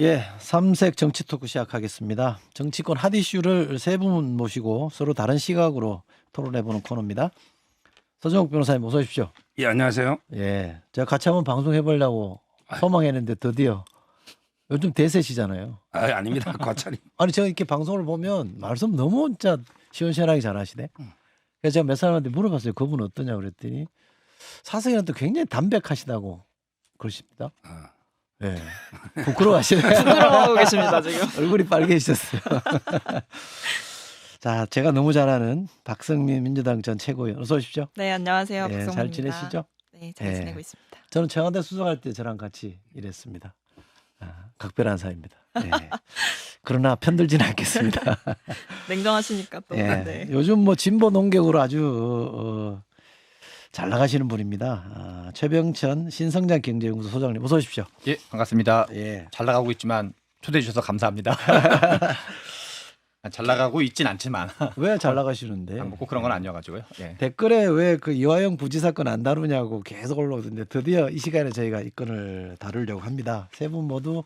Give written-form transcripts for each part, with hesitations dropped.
예, 삼색 정치 토크 시작하겠습니다. 정치권 핫 이슈를 세 분 모시고 서로 다른 시각으로 토론해보는 코너입니다. 서정욱 변호사님 어서 오십시오. 예, 안녕하세요. 예, 제가 같이 한번 방송해보려고 소망했는데 드디어 요즘 대세시잖아요. 아닙니다. 과찬이. 아니 제가 이렇게 방송을 보면 말씀 너무 진짜 시원시원하게 잘하시네. 그래서 제가 몇 사람한테 물어봤어요. 그분 어떠냐 그랬더니 사석에는 또 굉장히 담백하시다고 그러십니다. 예, 부끄러워하시네. 부끄러워하고 계십니다 지금. 얼굴이 빨개지셨어요. 자, 제가 너무 잘 아는 박성민 민주당 전 최고위원 어서 오십시오. 네, 안녕하세요. 예, 박성민입니다. 잘 지내시죠? 네, 잘 예. 지내고 있습니다. 저는 청와대 수석할 때 저랑 같이 일했습니다. 각별한 사이입니다. 예. 그러나 편들지는 않겠습니다. 냉정하시니까 또. 예. 네. 요즘 뭐 진보 농객으로 아주 잘 나가시는 분입니다. 최병천 신성장 경제연구소 소장님 어서 오십시오. 예, 반갑습니다. 예. 잘 나가고 있지만 초대해 주셔서 감사합니다. 잘 나가고 있진 않지만 왜 잘 나가시는데? 꼭 그런 건 아니어가지고요. 예. 댓글에 왜 그 이화영 부지사 건 안 다루냐고 계속 올라오던데 드디어 이 시간에 저희가 이 건을 다루려고 합니다. 세 분 모두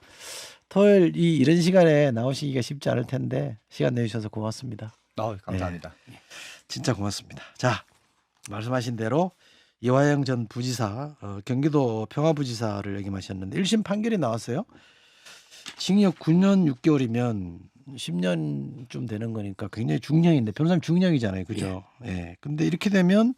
토요일 이런 시간에 나오시기가 쉽지 않을 텐데 시간 내주셔서 고맙습니다. 감사합니다. 진짜 고맙습니다. 자, 말씀하신 대로 이화영 전 부지사 경기도 평화부지사를 역임하셨는데 1심 판결이 나왔어요. 징역 9년 6개월이면 10년쯤 되는 거니까 굉장히 중형인데 변호사님 중형이잖아요. 그죠? 예. 근데 이렇게 되면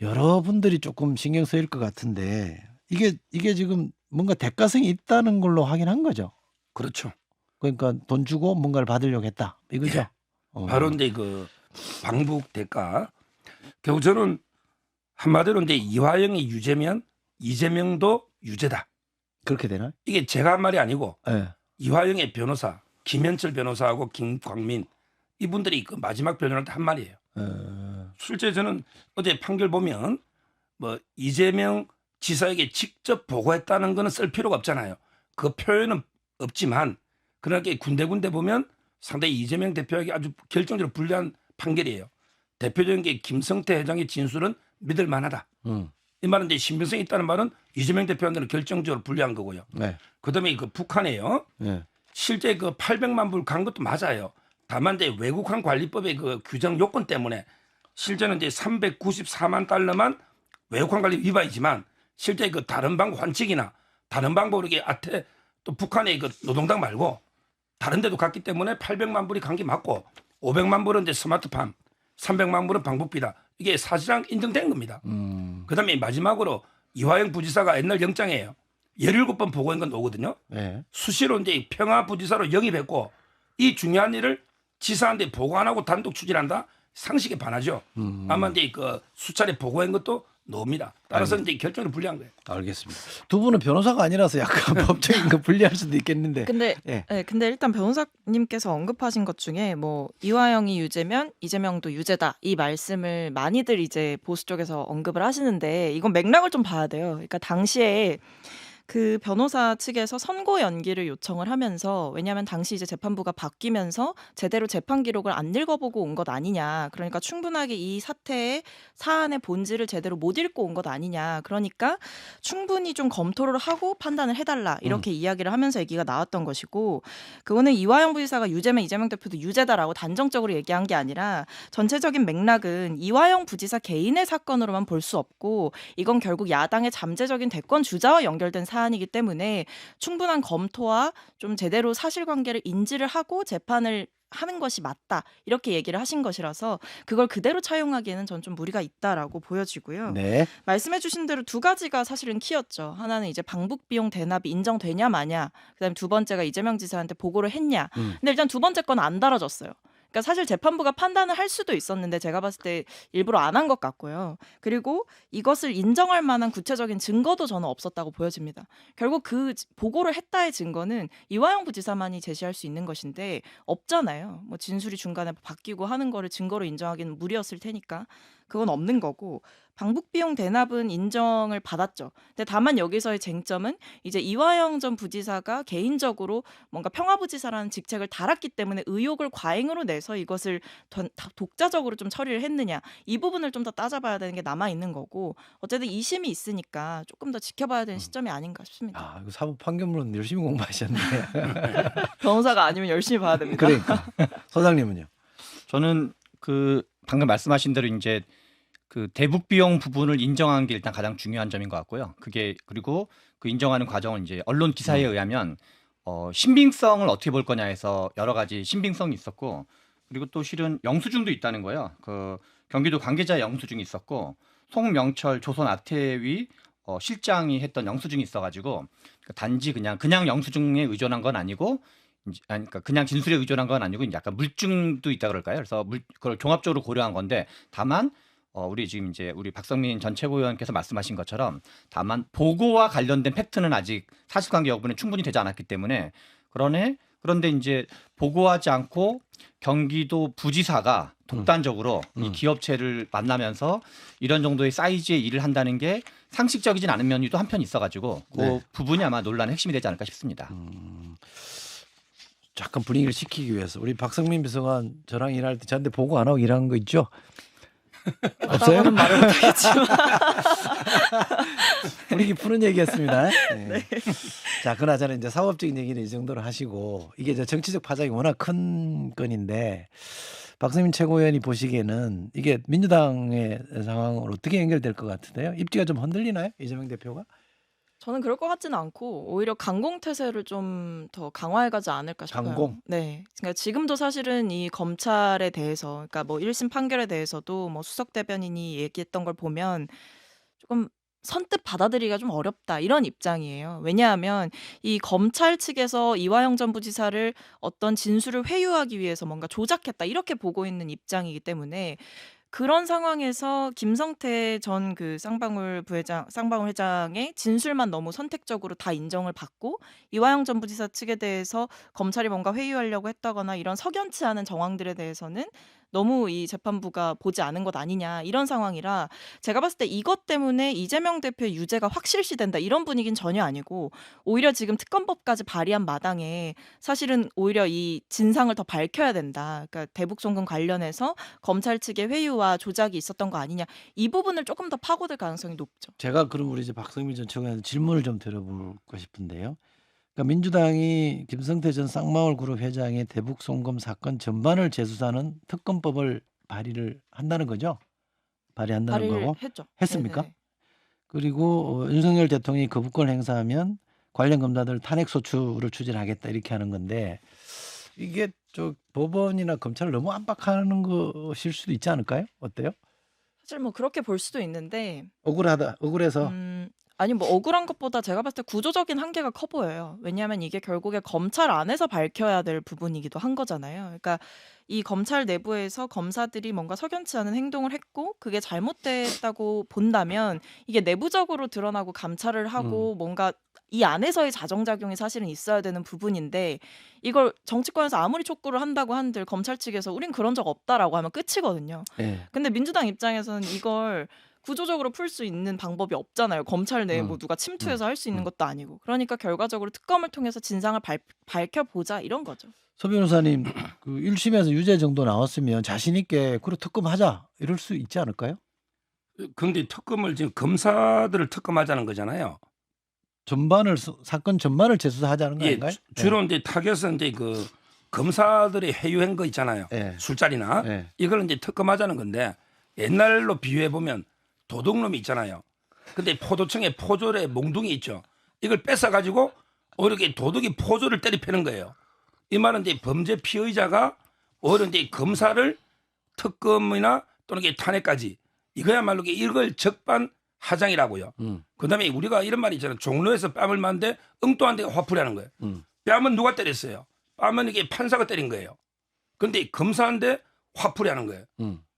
여러분들이 조금 신경 쓰일 것 같은데 이게 지금 뭔가 대가성이 있다는 걸로 확인한 거죠. 그렇죠. 그러니까 돈 주고 뭔가를 받으려고 했다. 이거죠. 예. 바로 이제 그 방북 대가. 결국 저는 한마디로 이제 이화영이 유죄면 이재명도 유죄다. 그렇게 되나? 이게 제가 한 말이 아니고 예. 이화영의 변호사 김현철 변호사하고 김광민 이분들이 그 마지막 변론할 때 한 말이에요. 실제 저는 어제 판결 보면 뭐 이재명 지사에게 직접 보고했다는 거는 쓸 필요가 없잖아요. 그 표현은 없지만 그러나 군데군데 보면 상당히 이재명 대표에게 아주 결정적으로 불리한 판결이에요. 대표적인 게 김성태 회장의 진술은 믿을 만하다. 이 말은 이제 신빙성이 있다는 말은 이재명 대표한테는 결정적으로 불리한 거고요. 네. 그다음에 그 북한에요. 네. 실제 그 800만 불 간 것도 맞아요. 다만 이제 외국환 관리법의 그 규정 요건 때문에 실제는 이제 394만 달러만 외국환 관리 위반이지만 실제 그 다른 방법 환칙이나 다른 방법으로 이게 또 북한의 그 노동당 말고 다른 데도 갔기 때문에 800만 불이 간 게 맞고 500만 불은 이제 스마트팜, 300만 불은 방북비다. 이게 사실상 인정된 겁니다. 그다음에 마지막으로 이화영 부지사가 옛날 영장이에요. 17번 보고한 건 오거든요. 네. 수시로 이제 평화부지사로 영입했고 이 중요한 일을 지사한테 보고 안 하고 단독 추진한다? 상식에 반하죠. 아마 이제 그 수차례 보고한 것도 노입니다. 따라서 이제 결정이 불리한 거예요. 알겠습니다. 두 분은 변호사가 아니라서 약간 법적인 거 불리할 수도 있겠는데. 근데 예. 네, 근데 일단 변호사님께서 언급하신 것 중에 뭐 이화영이 유죄면 이재명도 유죄다 이 말씀을 많이들 이제 보수 쪽에서 언급을 하시는데 이건 맥락을 좀 봐야 돼요. 그러니까 당시에 그 변호사 측에서 선고 연기를 요청을 하면서 왜냐하면 당시 이제 재판부가 바뀌면서 제대로 재판 기록을 안 읽어보고 온 것 아니냐. 그러니까 충분하게 이 사태의 사안의 본질을 제대로 못 읽고 온 것 아니냐. 그러니까 충분히 좀 검토를 하고 판단을 해달라. 이렇게 이야기를 하면서 얘기가 나왔던 것이고 그거는 이화영 부지사가 유죄면 이재명 대표도 유죄다라고 단정적으로 얘기한 게 아니라 전체적인 맥락은 이화영 부지사 개인의 사건으로만 볼 수 없고 이건 결국 야당의 잠재적인 대권 주자와 연결된 사안이기 때문에 충분한 검토와 좀 제대로 사실관계를 인지를 하고 재판을 하는 것이 맞다 이렇게 얘기를 하신 것이라서 그걸 그대로 차용하기에는 전 좀 무리가 있다라고 보여지고요. 네. 말씀해주신 대로 두 가지가 사실은 키였죠. 하나는 이제 방북 비용 대납이 인정되냐 마냐. 그다음에 두 번째가 이재명 지사한테 보고를 했냐. 근데 일단 두 번째 건 안 달아졌어요. 그러니까 사실 재판부가 판단을 할 수도 있었는데 제가 봤을 때 일부러 안 한 것 같고요. 그리고 이것을 인정할 만한 구체적인 증거도 저는 없었다고 보여집니다. 결국 그 보고를 했다의 증거는 이화영 부지사만이 제시할 수 있는 것인데 없잖아요. 뭐 진술이 중간에 바뀌고 하는 거를 증거로 인정하기는 무리였을 테니까 그건 없는 거고 방북 비용 대납은 인정을 받았죠. 근데 다만 여기서의 쟁점은 이제 이화영 전 부지사가 개인적으로 뭔가 평화부지사라는 직책을 달았기 때문에 의혹을 과잉으로 내서 이것을 독자적으로 좀 처리를 했느냐, 이 부분을 좀 더 따져봐야 되는 게 남아 있는 거고, 어쨌든 2심이 있으니까 조금 더 지켜봐야 되는 시점이 아닌가 싶습니다. 아, 이거 사법 판결문 열심히 공부하셨네. 변호사가 아니면 열심히 봐야 됩니다. 그러니까 소장님은요? 저는 그 방금 말씀하신 대로 이제 그 대북 비용 부분을 인정한 게 일단 가장 중요한 점인 것 같고요. 그게 그리고 그 인정하는 과정은 이제 언론 기사에 의하면 신빙성을 어떻게 볼 거냐 해서 여러 가지 신빙성이 있었고, 그리고 또 실은 영수증도 있다는 거예요. 그 경기도 관계자 영수증이 있었고, 송명철 조선 아태위 실장이 했던 영수증이 있어가지고 단지 그냥 영수증에 의존한 건 아니고, 그러니까 그냥 진술에 의존한 건 아니고 약간 물증도 있다 그럴까요? 그래서 그걸 종합적으로 고려한 건데, 다만 우리 지금 이제 우리 박성민 전 최고위원께서 말씀하신 것처럼 다만 보고와 관련된 팩트는 아직 사실관계 여부는 충분히 되지 않았기 때문에 그런데 이제 보고하지 않고 경기도 부지사가 독단적으로 이 기업체를 만나면서 이런 정도의 사이즈의 일을 한다는 게 상식적이진 않은 면이 또 한편 있어가지고 그 네. 부분이 아마 논란의 핵심이 되지 않을까 싶습니다. 잠깐 분위기를 식히기 위해서 우리 박성민 비서관 저랑 일할 때 저한테 보고 안 하고 일하는 거 있죠? 없어요? 라고는 말을 못하겠지만 분위기 푸는 얘기였습니다. 네. 자, 그나저나 이제 사업적인 얘기는 이 정도로 하시고, 이게 이제 정치적 파장이 워낙 큰 건인데 박성민 최고위원이 보시기에는 이게 민주당의 상황으로 어떻게 연결될 것 같은데요? 입지가 좀 흔들리나요? 이재명 대표가? 저는 그럴 것 같지는 않고 오히려 강공태세를 좀 더 강화해가지 않을까 싶어요. 강공? 네, 그러니까 지금도 사실은 이 검찰에 대해서, 그러니까 뭐 1심 판결에 대해서도 뭐 수석 대변인이 얘기했던 걸 보면 조금 선뜻 받아들이기가 좀 어렵다, 이런 입장이에요. 왜냐하면 이 검찰 측에서 이화영 전 부지사를 어떤 진술을 회유하기 위해서 뭔가 조작했다, 이렇게 보고 있는 입장이기 때문에 그런 상황에서 김성태 전 그 쌍방울 회장의 진술만 너무 선택적으로 다 인정을 받고 이화영 전 부지사 측에 대해서 검찰이 뭔가 회유하려고 했다거나 이런 석연치 않은 정황들에 대해서는 너무 이 재판부가 보지 않은 것 아니냐, 이런 상황이라 제가 봤을 때 이것 때문에 이재명 대표의 유죄가 확실시된다, 이런 분위기는 전혀 아니고, 오히려 지금 특검법까지 발의한 마당에 사실은 오히려 이 진상을 더 밝혀야 된다. 그러니까 대북 송금 관련해서 검찰 측의 회유와 조작이 있었던 거 아니냐, 이 부분을 조금 더 파고들 가능성이 높죠. 제가 그럼 우리 이제 박성민 전 최고위원한테 질문을 좀 드려볼까 싶은데요. 그러니까 민주당이 김성태 전 쌍방울 그룹 회장의 대북 송금 사건 전반을 재수사하는 특검법을 발의를 한다는 거죠? 발의한다는 발의를 거고. 했죠. 했습니까? 네네. 그리고 윤석열 대통령이 거부권 행사하면 관련 검사들 탄핵 소추를 추진하겠다, 이렇게 하는 건데, 이게 저 법원이나 검찰을 너무 압박하는 것일 수도 있지 않을까요? 어때요? 사실 뭐 그렇게 볼 수도 있는데 억울해서. 아니 뭐 억울한 것보다 제가 봤을 때 구조적인 한계가 커 보여요. 왜냐하면 이게 결국에 검찰 안에서 밝혀야 될 부분이기도 한 거잖아요. 그러니까 이 검찰 내부에서 검사들이 뭔가 석연치 않은 행동을 했고 그게 잘못됐다고 본다면 이게 내부적으로 드러나고 감찰을 하고 뭔가 이 안에서의 자정작용이 사실은 있어야 되는 부분인데, 이걸 정치권에서 아무리 촉구를 한다고 한들 검찰 측에서 우린 그런 적 없다라고 하면 끝이거든요. 예. 근데 민주당 입장에서는 이걸 구조적으로 풀 수 있는 방법이 없잖아요. 검찰 내에 뭐 누가 침투해서 할 수 있는 것도 아니고. 그러니까 결과적으로 특검을 통해서 진상을 밝혀보자, 이런 거죠. 서 변호사님, 그 1심에서 유죄 정도 나왔으면 자신 있게 그래 특검하자, 이럴 수 있지 않을까요? 그런데 특검을 지금 검사들을 특검하자는 거잖아요. 사건 전반을 재수사하자는 거 예, 아닌가요? 주로 이제 타겟은 이제 그 검사들이 회유한 거 있잖아요. 예. 술자리나 예. 이걸 이제 특검하자는 건데, 옛날로 비유해 보면 도둑놈이 있잖아요. 근데 포도청에 포졸에 몽둥이 있죠. 이걸 뺏어 가지고 오히려 도둑이 포졸을 때리 패는 거예요. 이 말은 이제 범죄 피의자가 오히려 이제 검사를 특검이나 또는 탄핵까지, 이거야말로 이걸 적반하장이라고요. 그다음에 우리가 이런 말이 있잖아요. 종로에서 뺨을 맞는데 엉뚱한 데가 화풀이하는 거예요. 뺨은 누가 때렸어요? 뺨은 이게 판사가 때린 거예요. 그런데 검사인데 화풀이하는 거예요.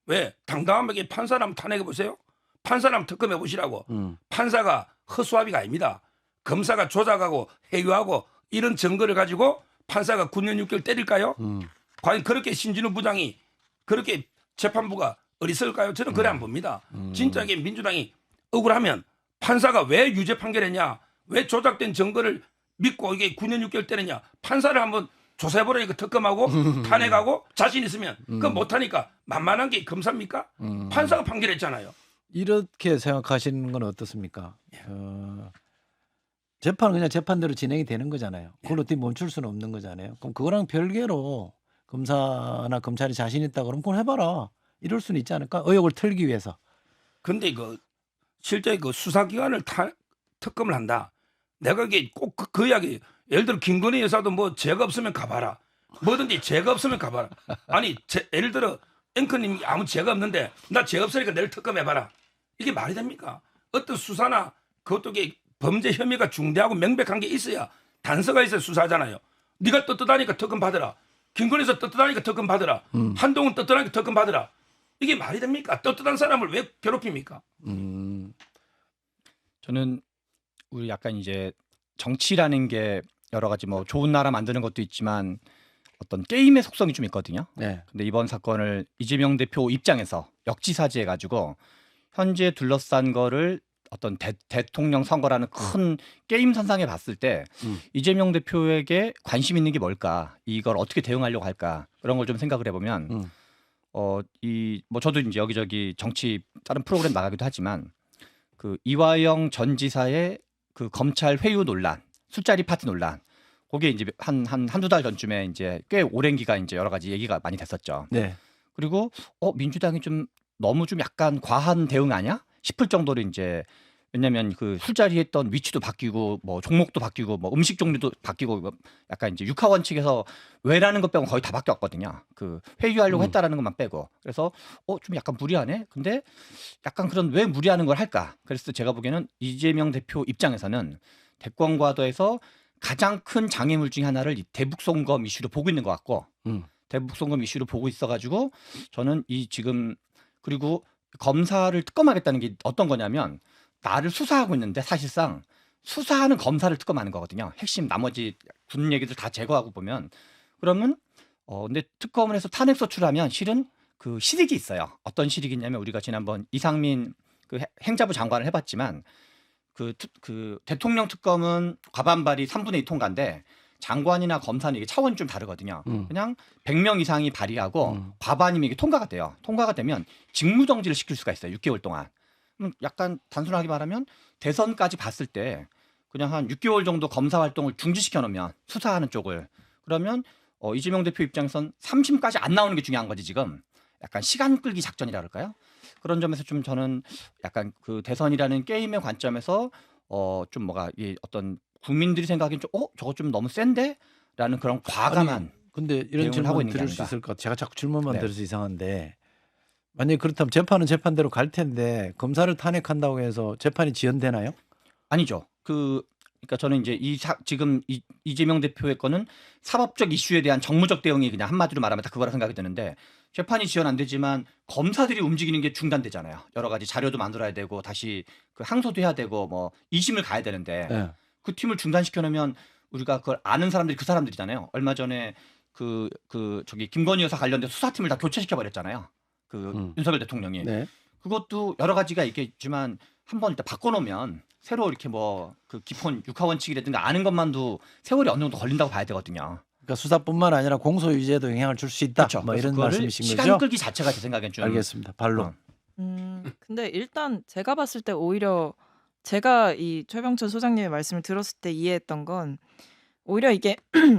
왜? 당당하게 판사를 한번 탄핵해 보세요. 판사를 한번 특검해 보시라고. 판사가 허수아비가 아닙니다. 검사가 조작하고 회유하고 이런 증거를 가지고 판사가 9년 6개월 때릴까요? 과연 그렇게 신진우 부장이, 그렇게 재판부가 어리석을까요? 저는 그래 안 봅니다. 진짜 이게 민주당이 억울하면 판사가 왜 유죄 판결했냐, 왜 조작된 증거를 믿고 이게 9년 6개월 때렸냐, 판사를 한번 조사해보라니까 특검하고 탄핵하고 자신 있으면 그거 못하니까 만만한 게 검사입니까? 판사가 판결했잖아요. 이렇게 생각하시는 건 어떻습니까? 재판은 그냥 재판대로 진행이 되는 거잖아요. 그걸 어떻게 멈출 수는 없는 거잖아요. 그럼 그거랑 별개로 검사나 검찰이 자신 있다 그러면 그걸 해봐라. 이럴 수는 있지 않을까? 의혹을 털기 위해서. 근데 그 실제 그 수사기관을 특검을 한다. 내가 이게 꼭 그 이야기. 예를 들어 김건희 여사도 뭐 죄가 없으면 가봐라. 뭐든지 죄가 없으면 가봐라. 아니 예를 들어 앵커님이 아무 죄가 없는데 나 죄 없으니까 내일 특검해봐라. 이게 말이 됩니까? 어떤 수사나 그것도 이게 범죄 혐의가 중대하고 명백한 게 있어야 단서가 있어야 수사하잖아요. 네가 떳떳하니까 특검 받으라. 김건희 여사 떳떳하니까 특검 받으라. 한동훈 떳떳하니까 특검 받으라. 이게 말이 됩니까? 떳떳한 사람을 왜 괴롭힙니까? 저는 우리 약간 이제 정치라는 게 여러 가지 뭐 좋은 나라 만드는 것도 있지만 어떤 게임의 속성이 좀 있거든요. 네. 근데 이번 사건을 이재명 대표 입장에서 역지사지해 가지고 현재 둘러싼 거를 어떤 대통령 선거라는 큰 게임 선상에 봤을 때 이재명 대표에게 관심 있는 게 뭘까? 이걸 어떻게 대응하려고 할까? 그런 걸 좀 생각을 해보면 이 뭐 저도 이제 여기저기 정치 다른 프로그램 나가기도 하지만 그 이화영 전 지사의 그 검찰 회유 논란, 술자리 파티 논란, 그게 이제 한두 달 전쯤에 이제 꽤 오랜 기간 이제 여러 가지 얘기가 많이 됐었죠. 네. 그리고 민주당이 좀 너무 좀 약간 과한 대응 아니야? 싶을 정도로 이제 왜냐면 그 술자리 했던 위치도 바뀌고 뭐 종목도 바뀌고 뭐 음식 종류도 바뀌고 뭐 약간 이제 육하원 측에서 왜라는 것 빼고 거의 다 바뀌었거든요. 그 회유하려고 했다라는 것만 빼고. 그래서 좀 약간 무리하네. 근데 약간 그런 왜 무리하는 걸 할까? 그래서 제가 보기에는 이재명 대표 입장에서는 대권과도에서 가장 큰 장애물 중에 하나를 이 대북송금 이슈로 보고 있는 것 같고 대북송금 이슈로 보고 있어가지고 저는 이 지금 그리고 검사를 특검하겠다는 게 어떤 거냐면 나를 수사하고 있는데 사실상 수사하는 검사를 특검하는 거거든요. 핵심 나머지 군 얘기들 다 제거하고 보면 그러면 근데 특검을 해서 탄핵 소추하면 실은 그 실익이 있어요. 어떤 실익이 있냐면 우리가 지난번 이상민 그 행자부 장관을 해봤지만 그 대통령 특검은 과반발이 3분의 2 통과인데 장관이나 검사는 이게 차원이 좀 다르거든요. 그냥 100명 이상이 발의하고 과반이면 이게 통과가 돼요. 통과가 되면 직무정지를 시킬 수가 있어요. 6개월 동안. 약간 단순하게 말하면 대선까지 봤을 때 그냥 한 6개월 정도 검사 활동을 중지시켜 놓으면 수사하는 쪽을 그러면 이재명 대표 입장에선 3심까지 안 나오는 게 중요한 거지 지금. 약간 시간 끌기 작전이라 그럴까요? 그런 점에서 좀 저는 약간 그 대선이라는 게임의 관점에서 좀 뭐가 이 어떤 국민들이 생각하기엔 좀 저거 좀 너무 센데? 라는 그런 과감한 근데 이런 대응을 하고 질문 있는 게 드릴 수 아닌가. 있을 것 같아요. 제가 자꾸 질문만 네. 드려서 이상한데 만약에 그렇다면 재판은 재판대로 갈 텐데 검사를 탄핵한다고 해서 재판이 지연되나요? 아니죠. 그러니까 저는 이제 지금 이재명 대표의 거는 사법적 이슈에 대한 정무적 대응이 그냥 한마디로 말하면 다 그거라 생각이 드는데 재판이 지연 안 되지만 검사들이 움직이는 게 중단되잖아요. 여러 가지 자료도 만들어야 되고 다시 그 항소도 해야 되고 뭐 2심을 가야 되는데 네. 그 팀을 중단시켜 놓으면 우리가 그걸 아는 사람들이 그 사람들이잖아요. 얼마 전에 저기 김건희 여사 관련된 수사팀을 다 교체시켜 버렸잖아요. 윤석열 대통령이. 네. 그것도 여러 가지가 있겠지만 한번 일단 바꿔놓으면 새로 이렇게 뭐 그 기본 육하원칙이라든가 아는 것만도 세월이 어느 정도 걸린다고 봐야 되거든요. 그러니까 수사뿐만 아니라 공소 유지에도 영향을 줄 수 있다. 그렇죠. 뭐 그래서 이런 그거를 말씀이신 시간 거죠? 끌기 자체가 제 생각엔 좀 알겠습니다. 발로. 근데 일단 제가 봤을 때 오히려 제가 이 최병철 소장님의 말씀을 들었을 때 이해했던 건 오히려 이게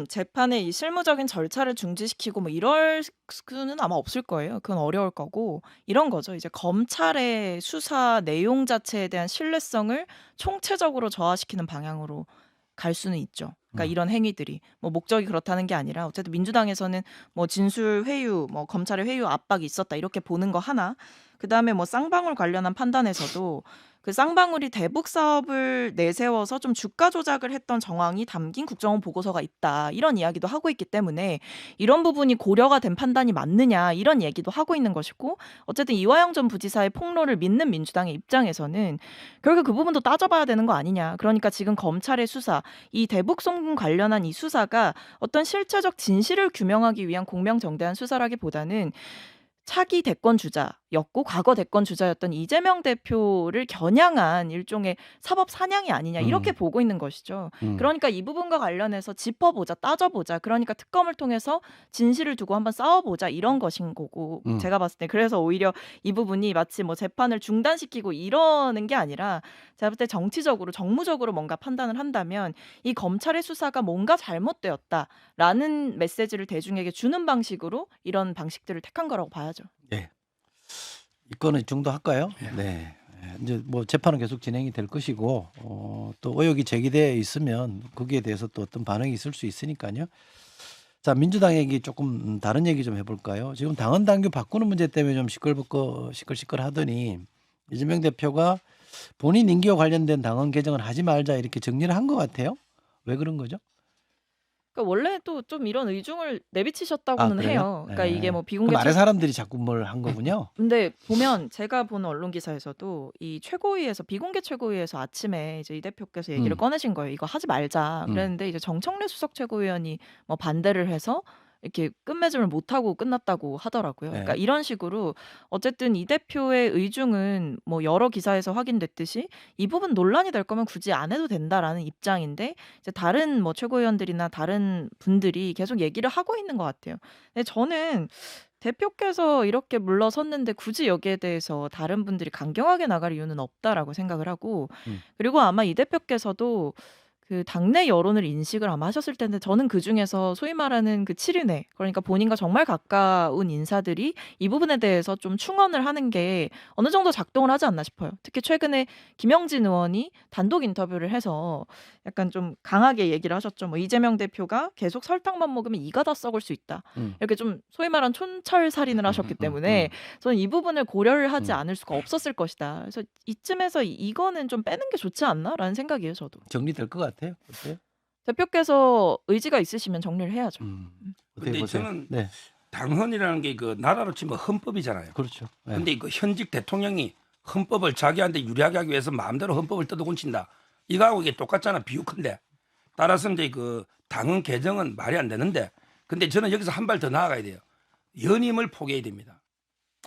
재판의 이 실무적인 절차를 중지시키고 뭐 이럴 수는 아마 없을 거예요. 그건 어려울 거고 이런 거죠. 이제 검찰의 수사 내용 자체에 대한 신뢰성을 총체적으로 저하시키는 방향으로 갈 수는 있죠. 그러니까 이런 행위들이 뭐 목적이 그렇다는 게 아니라 어쨌든 민주당에서는 뭐 진술 회유, 뭐 검찰의 회유 압박이 있었다 이렇게 보는 거 하나. 그다음에 뭐 쌍방울 관련한 판단에서도 그 쌍방울이 대북 사업을 내세워서 좀 주가 조작을 했던 정황이 담긴 국정원 보고서가 있다. 이런 이야기도 하고 있기 때문에 이런 부분이 고려가 된 판단이 맞느냐 이런 얘기도 하고 있는 것이고 어쨌든 이화영 전 부지사의 폭로를 믿는 민주당의 입장에서는 결국 그 부분도 따져봐야 되는 거 아니냐. 그러니까 지금 검찰의 수사, 이 대북 송금 관련한 이 수사가 어떤 실체적 진실을 규명하기 위한 공명정대한 수사라기보다는 차기 대권 주자 였고 과거 대권 주자였던 이재명 대표를 겨냥한 일종의 사법 사냥이 아니냐 이렇게 보고 있는 것이죠. 그러니까 이 부분과 관련해서 짚어보자, 따져보자. 그러니까 특검을 통해서 진실을 두고 한번 싸워보자 이런 것인 거고 제가 봤을 때 그래서 오히려 이 부분이 마치 뭐 재판을 중단시키고 이러는 게 아니라 제가 볼 때 정치적으로 정무적으로 뭔가 판단을 한다면 이 검찰의 수사가 뭔가 잘못되었다라는 메시지를 대중에게 주는 방식으로 이런 방식들을 택한 거라고 봐야죠. 예. 이 건은 이 정도 할까요? 네. 이제 뭐 재판은 계속 진행이 될 것이고 또 의혹이 제기되어 있으면 거기에 대해서 또 어떤 반응이 있을 수 있으니까요. 자, 민주당 얘기 조금 다른 얘기 좀 해볼까요? 지금 당헌 당규 바꾸는 문제 때문에 좀 시끌시끌 하더니 이재명 대표가 본인 임기와 관련된 당헌 개정을 하지 말자 이렇게 정리를 한 것 같아요. 왜 그런 거죠? 그러니까 원래 또 좀 이런 의중을 내비치셨다고는 그래요? 해요. 그러니까 네. 이게 뭐 그럼 비공개 아래 사람들이 자꾸 뭘 한 거군요. 근데 보면 제가 본 언론 기사에서도 이 최고위에서 비공개 최고위에서 아침에 이제 이 대표께서 얘기를 꺼내신 거예요. 이거 하지 말자. 그랬는데 이제 정청래 수석 최고위원이 뭐 반대를 해서 이렇게 끝맺음을 못하고 끝났다고 하더라고요. 그러니까 네. 이런 식으로 어쨌든 이 대표의 의중은 뭐 여러 기사에서 확인됐듯이 이 부분 논란이 될 거면 굳이 안 해도 된다라는 입장인데 이제 다른 뭐 최고위원들이나 다른 분들이 계속 얘기를 하고 있는 것 같아요. 근데 저는 대표께서 이렇게 물러섰는데 굳이 여기에 대해서 다른 분들이 강경하게 나갈 이유는 없다라고 생각을 하고 그리고 아마 이 대표께서도 그 당내 여론을 인식을 아마 하셨을 텐데 저는 그중에서 소위 말하는 그 7인회 그러니까 본인과 정말 가까운 인사들이 이 부분에 대해서 좀 충언을 하는 게 어느 정도 작동을 하지 않나 싶어요. 특히 최근에 김영진 의원이 단독 인터뷰를 해서 약간 좀 강하게 얘기를 하셨죠. 뭐 이재명 대표가 계속 설탕만 먹으면 이가 다 썩을 수 있다. 이렇게 좀 소위 말하는 촌철살인을 하셨기 때문에 저는 이 부분을 고려를 하지 않을 수가 없었을 것이다. 그래서 이쯤에서 이거는 좀 빼는 게 좋지 않나라는 생각이에요. 저도. 정리될 것 같아요. 어때요? 대표께서 의지가 있으시면 정리를 해야죠. 어떻게 근데 보세요? 저는 네, 당헌이라는 게 그 나라로 치면 헌법이잖아요. 그렇죠. 네. 근데 그 현직 대통령이 헌법을 자기한테 유리하게 하기 위해서 마음대로 헌법을 뜯어곤친다. 이거하고 이게 똑같잖아. 비유컨대. 따라서 이제 그 당헌 개정은 말이 안 되는데 근데 저는 여기서 한 발 더 나아가야 돼요. 연임을 포기해야 됩니다.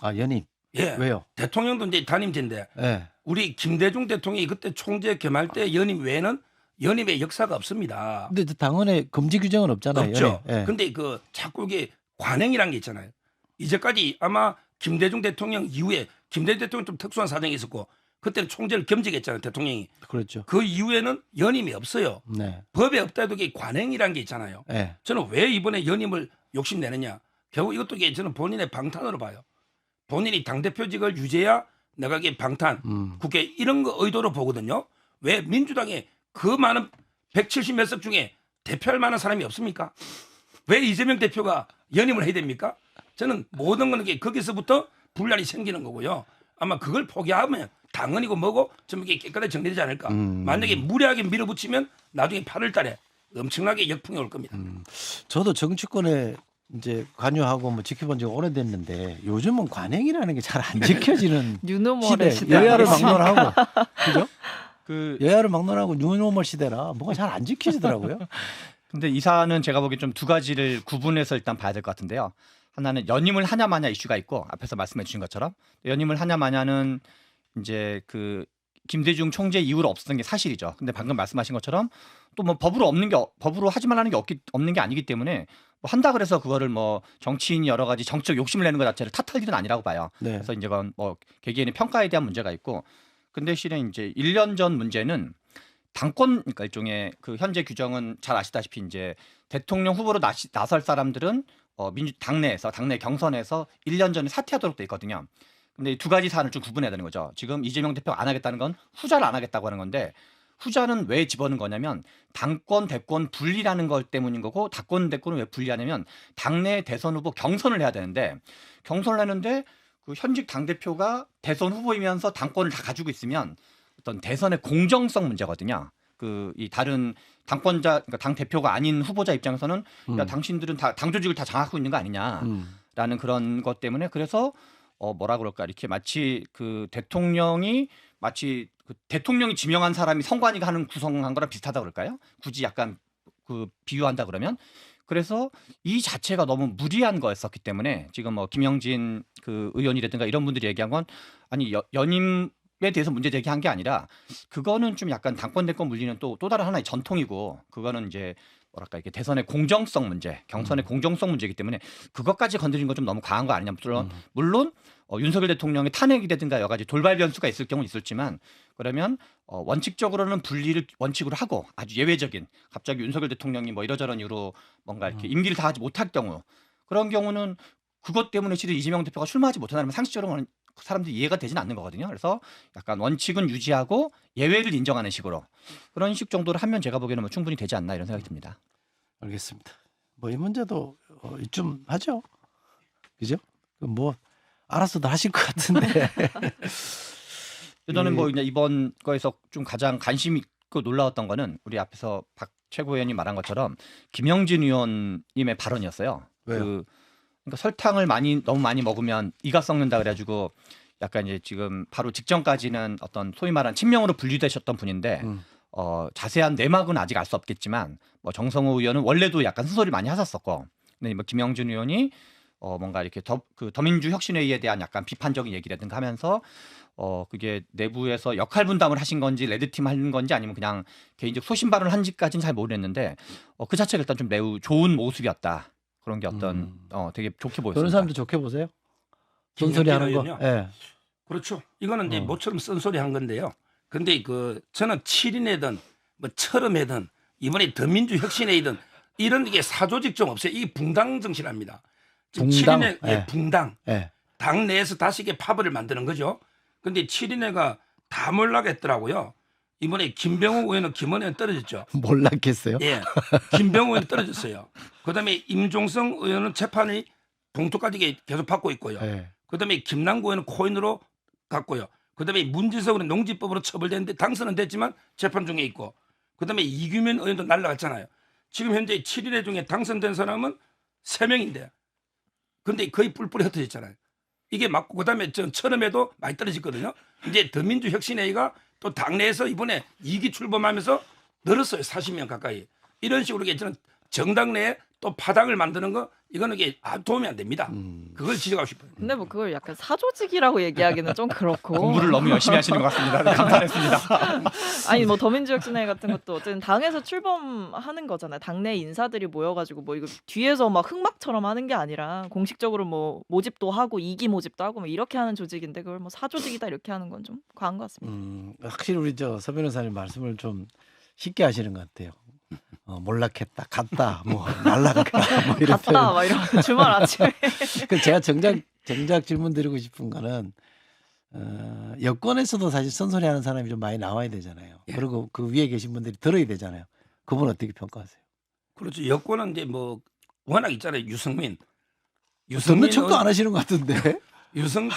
아, 연임. 예. 왜요? 대통령도 이제 단임제인데 네. 우리 김대중 대통령이 그때 총재 겸할 때 연임 외에는 연임의 역사가 없습니다. 근데 당헌에 금지 규정은 없잖아요. 없죠. 연임. 예. 근데 그 자꾸 이게 관행이란 게 있잖아요. 이제까지 아마 김대중 대통령 이후에 김대중 대통령 좀 특수한 사정이 있었고 그때는 총재를 겸직했잖아요. 대통령이. 그렇죠. 그 이후에는 연임이 없어요. 네. 법에 없다 해도 이게 관행이란 게 있잖아요. 네. 저는 왜 이번에 연임을 욕심내느냐. 결국 이것도 이게 저는 본인의 방탄으로 봐요. 본인이 당대표직을 유지해야 내가 이게 방탄, 국회 이런 거 의도로 보거든요. 왜 민주당에 그 많은 170 몇 석 중에 대표할 만한 사람이 없습니까? 왜 이재명 대표가 연임을 해야 됩니까? 저는 모든 거는 거기서부터 분란이 생기는 거고요. 아마 그걸 포기하면 당헌이고 뭐고 좀 이게 깨끗하게 정리되지 않을까. 만약에 무리하게 밀어붙이면 나중에 8월 달에 엄청나게 역풍이 올 겁니다. 저도 정치권에 이제 관여하고 뭐 지켜본 지가 오래됐는데 요즘은 관행이라는 게 잘 안 지켜지는 뉴노멀의 시대 여야를 아니겠습니까? 막론하고 그죠? 그 여야를 막론하고 뉴노멀 시대라 뭐가 잘 안 지켜지더라고요. 근데 이 사안은 제가 보기엔 좀 두 가지를 구분해서 일단 봐야 될 것 같은데요. 하나는 연임을 하냐 마냐 이슈가 있고 앞에서 말씀해 주신 것처럼 연임을 하냐 마냐는 이제 그 김대중 총재 이후로 없었던 게 사실이죠. 근데 방금 말씀하신 것처럼 또 뭐 법으로 하지 말라는 게 없는 게 아니기 때문에 뭐 한다 그래서 그거를 뭐 정치인이 여러 가지 정치적 욕심을 내는 것 자체를 탓할 일은 아니라고 봐요. 네. 그래서 이제 그건 뭐 개개인의 평가에 대한 문제가 있고 근데 실은 이제 1년 전 문제는 당권 그러니까 일종의 그 현재 규정은 잘 아시다시피 이제 대통령 후보로 나설 사람들은 당내 경선에서 1년 전에 사퇴하도록 돼 있거든요. 근데 이 두 가지 사안을 좀 구분해야 되는 거죠. 지금 이재명 대표가 안 하겠다는 건 후자를 안 하겠다고 하는 건데 후자는 왜 집어넣은 거냐면 당권 대권 분리라는 것 때문인 거고 당권 대권을 왜 분리하냐면 당내 대선 후보 경선을 해야 되는데 경선을 하는데 그 현직 당 대표가 대선 후보이면서 당권을 다 가지고 있으면 어떤 대선의 공정성 문제거든요. 그 이 다른 당권자 그러니까 당 대표가 아닌 후보자 입장에서는 야 당신들은 다 당 조직을 다 장악하고 있는 거 아니냐라는 그런 것 때문에 그래서 뭐라 그럴까 이렇게 마치 그 대통령이 그 대통령이 지명한 사람이 선관위가 하는 구성한 거랑 비슷하다 그럴까요? 굳이 약간 그 비유한다 그러면 그래서 이 자체가 너무 무리한 거였었기 때문에 지금 뭐 김영진 그 의원이라든가 이런 분들이 얘기한 건 아니 연임에 대해서 문제 제기한 게 아니라 그거는 좀 약간 당권 대권 물리는 또 다른 하나의 전통이고 그거는 이제 뭐랄까 이게 대선의 공정성 문제, 경선의 공정성 문제이기 때문에 그것까지 건드린 건 좀 너무 과한 거 아니냐. 물론 윤석열 대통령의 탄핵이라든가 여러 가지 돌발 변수가 있을 경우 있을지만 그러면 원칙적으로는 분리를 원칙으로 하고 아주 예외적인 갑자기 윤석열 대통령이 뭐 이러저런 이유로 뭔가 이렇게 임기를 다하지 못할 경우 그런 경우는 그것 때문에 실은 이재명 대표가 출마하지 못한다면 상식적으로는 사람들이 이해가 되진 않는 거거든요. 그래서 약간 원칙은 유지하고 예외를 인정하는 식으로 그런 식 정도로 하면 제가 보기에는 뭐 충분히 되지 않나 이런 생각이 듭니다. 알겠습니다. 뭐 이 문제도 좀 하죠. 그죠? 뭐 알아서도 하실 것 같은데. 저는 뭐 이제 이번 거에서 좀 가장 관심 있고 놀라웠던 거는 우리 앞에서 박 최고위원님 말한 것처럼 김영진 의원님의 발언이었어요. 왜요? 그러니까 설탕을 너무 많이 먹으면 이가 썩는다 그래가지고 약간 이제 지금 바로 직전까지는 어떤 소위 말한 친명으로 분류되셨던 분인데 자세한 내막은 아직 알 수 없겠지만 뭐 정성호 의원은 원래도 약간 쓴소리 많이 하셨었고 근데 뭐 김영진 의원이 뭔가 이렇게 더민주 혁신회의에 대한 약간 비판적인 얘기라든가 하면서 그게 내부에서 역할 분담을 하신 건지 레드팀 한 건지 아니면 그냥 개인적 소신 발언을 한지까지는 잘 모르겠는데 그 자체가 일단 좀 매우 좋은 모습이었다. 그런 게 어떤 되게 좋게 보였습니다. 그런 사람도 좋게 보세요? 쏜소리 하는 거. 예. 그렇죠. 이거는 이제 모처럼 쓴소리 한 건데요. 근데 저는 7인회든 뭐 철음회든 이번에 더민주 혁신회의든 이런 게 사조직 좀 없어요. 이게 붕당 정신합니다. 지금 붕당? 7인회 예. 붕당. 예. 당 내에서 다시 이게 파벌을 만드는 거죠. 근데 7인회가 다 몰락했더라고요. 이번에 김병욱 의원은 김원회는 떨어졌죠. 몰랐겠어요? 예, 김병욱 의원 떨어졌어요. 그다음에 임종성 의원은 재판이 봉투까지 계속 받고 있고요. 예. 그다음에 김남구 의원은 코인으로 갔고요. 그다음에 문지석 의원은 농지법으로 처벌됐는데 당선은 됐지만 재판 중에 있고. 그다음에 이규면 의원도 날라갔잖아요. 지금 현재 7인회 중에 당선된 사람은 3명인데, 근데 거의 뿔뿔이 흩어졌잖아요. 이게 맞고 그다음에 전 처음에도 많이 떨어졌거든요. 이제 더민주 혁신회의가 또 당내에서 이번에 2기 출범하면서 늘었어요. 40명 가까이. 이런 식으로 저는 정당 내에 또 파당을 만드는 거 이거는 이게 도움이 안 됩니다. 그걸 지적하고 싶어요. 근데 뭐 그걸 약간 사조직이라고 얘기하기는 좀 그렇고. 공부를 너무 열심히 하시는 것 같습니다. 네, 감사했습니다. 아니 뭐 더민주혁신회 같은 것도 어쨌든 당에서 출범하는 거잖아요. 당내 인사들이 모여가지고 뭐 이거 뒤에서 막 흑막처럼 하는 게 아니라 공식적으로 뭐 모집도 하고 2기 모집도 하고 뭐 이렇게 하는 조직인데 그걸 뭐 사조직이다 이렇게 하는 건 좀 과한 것 같습니다. 확실히 우리 서 변호사님 말씀을 좀 쉽게 하시는 것 같아요. 몰락했다, 갔다, 뭐 날라갔다, 뭐 이런 갔다 막 이런 주말 아침에. 그 제가 정작 질문 드리고 싶은 거는 여권에서도 사실 선소리하는 사람이 좀 많이 나와야 되잖아요. 예. 그리고 그 위에 계신 분들이 들어야 되잖아요. 그분 어떻게 평가하세요? 그렇죠. 여권은 이제 뭐 워낙 있잖아요. 유승민 듣는 척도 안 하시는 것 같은데.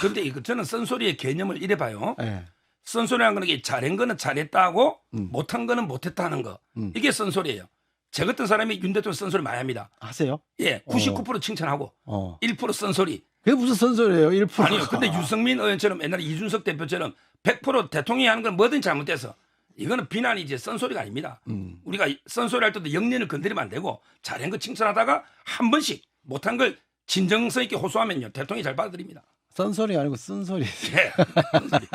근데 저는 쓴소리의 개념을 이래 봐요. 네. 쓴소리라는 거는 이게 잘한 거는 잘했다고 음. 못한 거는 못했다 하는 거. 이게 쓴소리예요. 저 같은 사람이 윤 대통령 쓴소리 많이 합니다. 하세요? 예, 99% 칭찬하고 1% 쓴소리. 그게 무슨 선소리예요? 1%. 아니요. 근데 유승민 의원처럼 옛날에 이준석 대표처럼 100% 대통령이 하는 건 뭐든 잘못돼서 이거는 비난이지 쓴소리가 아닙니다. 우리가 쓴소리 할 때도 영린을 건드리면 안 되고 잘한 거 칭찬하다가 한 번씩 못한 걸 진정성 있게 호소하면요. 대통령이 잘 받아들입니다. 쓴소리 아니고 쓴소리. 예. 쓴소리.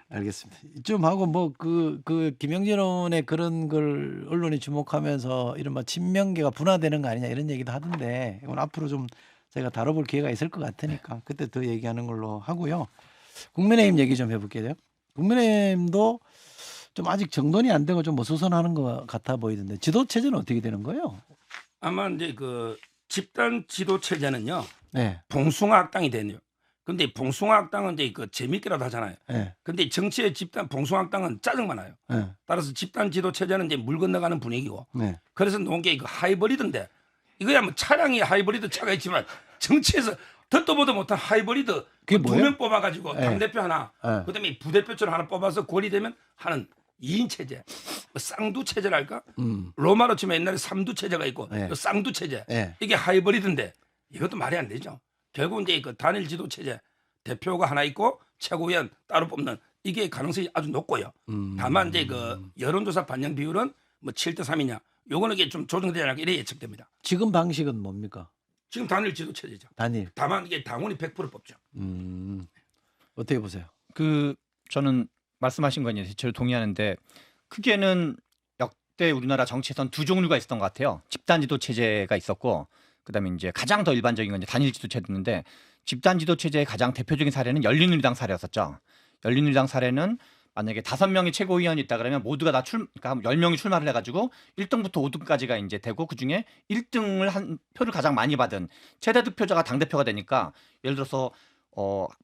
알겠습니다. 좀 하고 뭐 그 김영진 의원의 그런 걸 언론이 주목하면서 이른바 친명계가 분화되는 거 아니냐 이런 얘기도 하던데 이건 앞으로 좀 저희가 다뤄볼 기회가 있을 것 같으니까 그때 더 얘기하는 걸로 하고요. 국민의힘 얘기 좀 해볼게요. 국민의힘도 좀 아직 정돈이 안 되고 좀 어수선하는 것 같아 보이던데 지도 체제는 어떻게 되는 거예요? 아마 이제 그 집단 지도 체제는요. 네. 봉숭아 학당이 되네요. 근데 봉숭아 학당은 이제 그 재밌게라도 하잖아요. 네. 근데 정치의 집단 봉숭아 학당은 짜증만 나요. 네. 따라서 집단 지도 체제는 이제 물 건너가는 분위기고. 네. 그래서 놓은 게 이거 하이브리드인데 이거야 뭐 차량이 하이브리드 차가 있지만 정치에서 듣도 보도 못한 하이브리드 그게 두 뭐예요? 명 뽑아가지고 네. 당대표 하나 네. 그다음에 부대표처럼 하나 뽑아서 권리되면 하는 2인 체제, 뭐 쌍두 체제랄까? 로마로 치면 옛날에 3두 체제가 있고 네. 또 쌍두 체제. 네. 이게 하이브리드인데 이것도 말이 안 되죠. 결국 이제 그 단일 지도 체제 대표가 하나 있고 최고위원 따로 뽑는 이게 가능성이 아주 높고요. 다만 이제 그 여론조사 반영 비율은 뭐 7대 3이냐. 요거는 이게 좀 조정되지 않을까 이래 예측됩니다. 지금 방식은 뭡니까? 지금 단일 지도 체제죠. 단일. 다만 이게 당원이 100% 뽑죠. 어떻게 보세요? 그 저는 말씀하신 건 대체로 동의하는데 크게는 역대 우리나라 정치에선 두 종류가 있었던 것 같아요. 집단 지도 체제가 있었고 그다음에 이제 가장 더 일반적인 건 이제 단일 지도 체제인데 집단 지도 체제의 가장 대표적인 사례는 열린우리당 사례였었죠. 열린우리당 사례는 만약에 5명의 최고위원이 있다 그러면 모두가 다 그러니까 10명이 출마를 해가지고 1등부터 5등까지가 이제 되고 그 중에 1등을 한 표를 가장 많이 받은 최대 득표자가 당 대표가 되니까 예를 들어서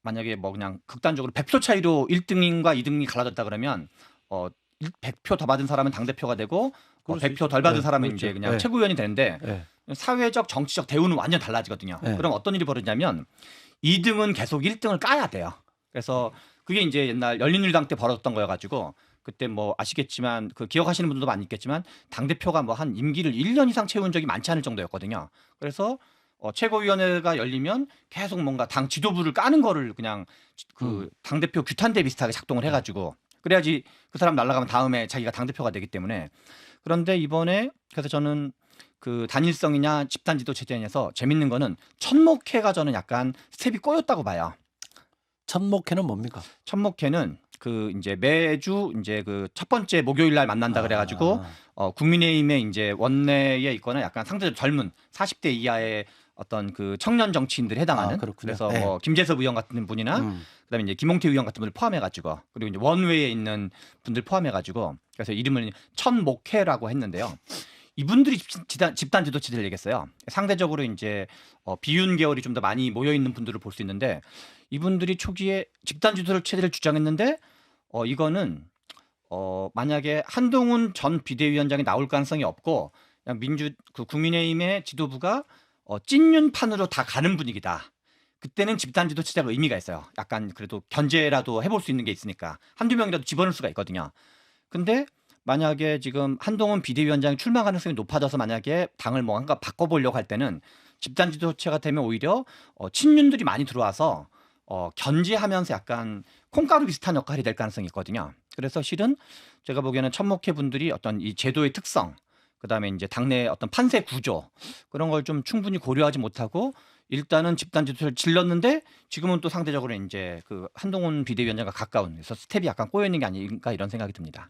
만약에 뭐 그냥 극단적으로 100표 차이로 1등과 2등이 갈라졌다 그러면 100표 더 받은 사람은 당 대표가 되고 그럴 수 100표 덜 받은 네, 사람은 그렇죠. 이제 그냥 네. 최고위원이 되는데 네. 사회적 정치적 대우는 완전 달라지거든요. 네. 그럼 어떤 일이 벌어지냐면 2등은 계속 1등을 까야 돼요. 그래서 그게 이제 옛날 열린우리당 때 벌어졌던 거여가지고 그때 뭐 아시겠지만 그 기억하시는 분들도 많이 있겠지만 당 대표가 뭐 한 임기를 1년 이상 채운 적이 많지 않을 정도였거든요. 그래서 최고위원회가 열리면 계속 뭔가 당 지도부를 까는 거를 그냥 그 당 대표 규탄대 비슷하게 작동을 해가지고 그래야지 그 사람 날아가면 다음에 자기가 당 대표가 되기 때문에. 그런데 이번에 그래서 저는 그 단일성이냐 집단 지도 체제에서 재밌는 거는 천목회가 저는 약간 스텝이 꼬였다고 봐요. 천목회는 뭡니까? 천목회는 그 이제 매주 이제 그 첫 번째 목요일 날 만난다 그래가지고 국민의힘의 이제 원내에 있거나 약간 상대적으로 젊은 40대 이하의 어떤 그 청년 정치인들이 해당하는 그렇군요. 그래서 네. 뭐 김재섭 의원 같은 분이나 그다음에 이제 김홍태 의원 같은 분들 포함해가지고 그리고 이제 원외에 있는 분들 포함해가지고 그래서 이름을 천목회라고 했는데요. 이분들이 집단 지도 체제를 얘기했어요. 상대적으로 이제 비윤 계열이 좀 더 많이 모여 있는 분들을 볼 수 있는데 이분들이 초기에 집단 지도 체제를 주장했는데 이거는 만약에 한동훈 전 비대위원장이 나올 가능성이 없고 그냥 그 국민의힘의 지도부가 찐윤판으로 다 가는 분위기다. 그때는 집단 지도 체제가 의미가 있어요. 약간 그래도 견제라도 해볼 수 있는 게 있으니까 한두 명이라도 집어넣을 수가 있거든요. 근데 만약에 지금 한동훈 비대위원장이 출마 가능성이 높아져서 만약에 당을 뭔가 바꿔보려고 할 때는 집단 지도체가 되면 오히려 친윤들이 많이 들어와서 견제하면서 약간 콩가루 비슷한 역할이 될 가능성이 있거든요. 그래서 실은 제가 보기에는 천목회 분들이 어떤 이 제도의 특성, 그다음에 이제 당내 어떤 판세 구조 그런 걸 좀 충분히 고려하지 못하고 일단은 집단 지도체를 질렀는데 지금은 또 상대적으로 이제 그 한동훈 비대위원장과 가까운 그래서 스텝이 약간 꼬여 있는 게 아닌가 이런 생각이 듭니다.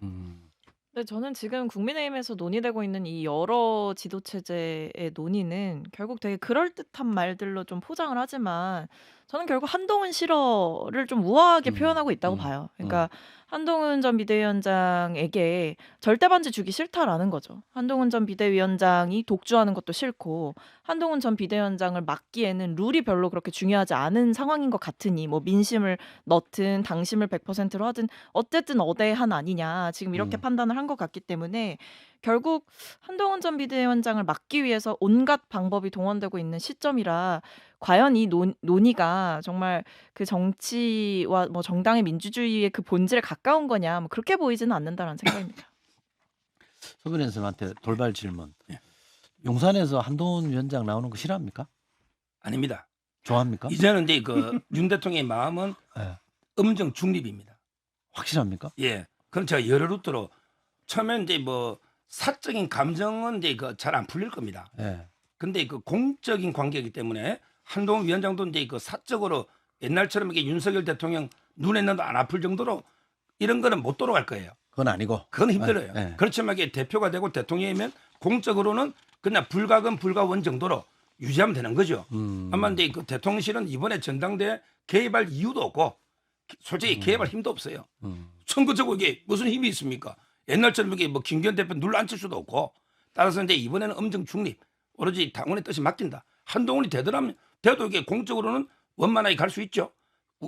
근데 저는 지금 국민의힘에서 논의되고 있는 이 여러 지도 체제의 논의는 결국 되게 그럴듯한 말들로 좀 포장을 하지만 저는 결국 한동훈 실어를 좀 우아하게 표현하고 있다고 봐요. 그러니까 한동훈 전 비대위원장에게 절대 반지 주기 싫다라는 거죠. 한동훈 전 비대위원장이 독주하는 것도 싫고 한동훈 전 비대위원장을 막기에는 룰이 별로 그렇게 중요하지 않은 상황인 것 같으니 뭐 민심을 넣든 당심을 100%로 하든 어쨌든 어대한 아니냐 지금 이렇게 판단을 한 것 같기 때문에 결국 한동훈 전 비대위원장을 막기 위해서 온갖 방법이 동원되고 있는 시점이라 과연 이 논의가 정말 그 정치와 뭐 정당의 민주주의의 그 본질에 가까운 거냐 뭐 그렇게 보이지는 않는다라는 생각입니다. 소변 선생님한테 돌발 질문. 예. 용산에서 한동훈 위원장 나오는 거 싫어합니까? 아닙니다. 좋아합니까? 이제는 이제 그 윤 대통령의 마음은 예. 엄정 중립입니다. 확실합니까? 예. 그럼 제가 여러 루트로 처음에 이제 뭐 사적인 감정은 이제 그 잘 안 풀릴 겁니다. 예. 근데 그 공적인 관계이기 때문에 한동훈 위원장도 이제 그 사적으로 옛날처럼 이게 윤석열 대통령 눈에는 안 아플 정도로 이런 거는 못 돌아갈 거예요. 그건 아니고. 그건 힘들어요. 예. 그렇지만 이게 대표가 되고 대통령이면 공적으로는 그냥 불가근 불가원 정도로 유지하면 되는 거죠. 아마 근데 그 대통령실은 이번에 전당대회 개입할 이유도 없고 솔직히 개입할 힘도 없어요. 선거적으로 이게 무슨 힘이 있습니까? 옛날처럼 이게 뭐 김기현 대표 눌러 앉힐 수도 없고 따라서 이제 이번에는 엄정 중립 오로지 당원의 뜻이 맡긴다. 한동훈이 되더라면 돼도 이게 공적으로는 원만하게 갈 수 있죠.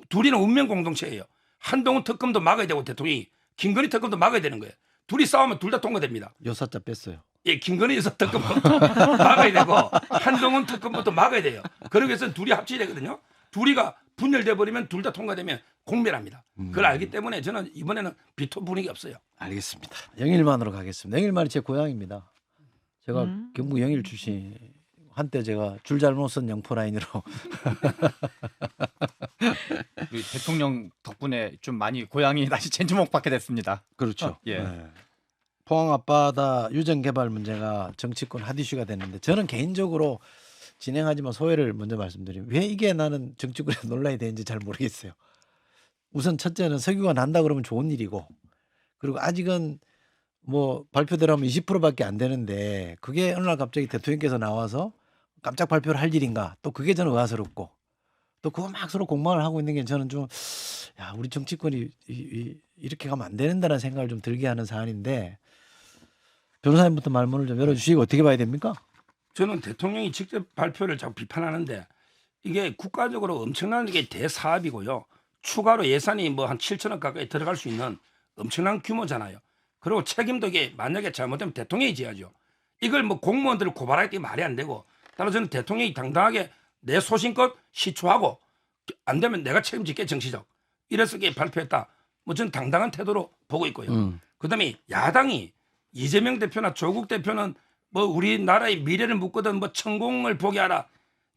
둘이는 운명 공동체예요. 한동훈 특검도 막아야 되고 대통령이 김건희 특검도 막아야 되는 거예요. 둘이 싸우면 둘 다 통과됩니다. 요사자 뺐어요. 예, 김건희 여사 특검부터 막아야 되고 한동훈 특검부터 막아야 돼요. 그러기 위해서는 둘이 합쳐야 되거든요. 둘이가 분열돼 버리면 둘 다 통과되면 공멸합니다. 그걸 알기 때문에 저는 이번에는 비토 분위기 없어요. 알겠습니다. 영일만으로 가겠습니다. 영일만이 제 고향입니다. 제가 경북 영일 출신. 한때 제가 줄 잘못 쓴 영포라인으로 우리 대통령 덕분에 좀 많이 고향이 다시 젠주목 받게 됐습니다. 그렇죠. 예. 네. 포항 앞바다 유전 개발 문제가 정치권 핫 이슈가 됐는데 저는 개인적으로 진행하지만 소회를 먼저 말씀드리면 왜 이게 나는 정치권에 논란이 되는지 잘 모르겠어요. 우선 첫째는 석유가 난다 그러면 좋은 일이고 그리고 아직은 뭐 발표대로 하면 20%밖에 안 되는데 그게 어느 날 갑자기 대통령께서 나와서 깜짝 발표를 할 일인가 또 그게 저는 의아스럽고 또 그거 막 서로 공방을 하고 있는 게 저는 좀 야, 우리 정치권이 이렇게 가면 안 된다는 생각을 좀 들게 하는 사안인데 변호사님부터 말문을 좀 열어주시고 어떻게 봐야 됩니까? 저는 대통령이 직접 발표를 자꾸 비판하는데 이게 국가적으로 엄청난 게 대사업이고요. 추가로 예산이 뭐 한 7천억 가까이 들어갈 수 있는 엄청난 규모잖아요. 그리고 책임도 이게 만약에 잘못되면 대통령이 져야죠. 이걸 뭐 공무원들을 고발하기 말이 안 되고 따라서 저는 대통령이 당당하게 내 소신껏 시추하고 안 되면 내가 책임질게 정치적 이래서 이게 발표했다. 뭐 저는 당당한 태도로 보고 있고요. 그다음에 야당이 이재명 대표나 조국 대표는 뭐 우리나라의 미래를 묻거든 뭐 천공을 보게 하라.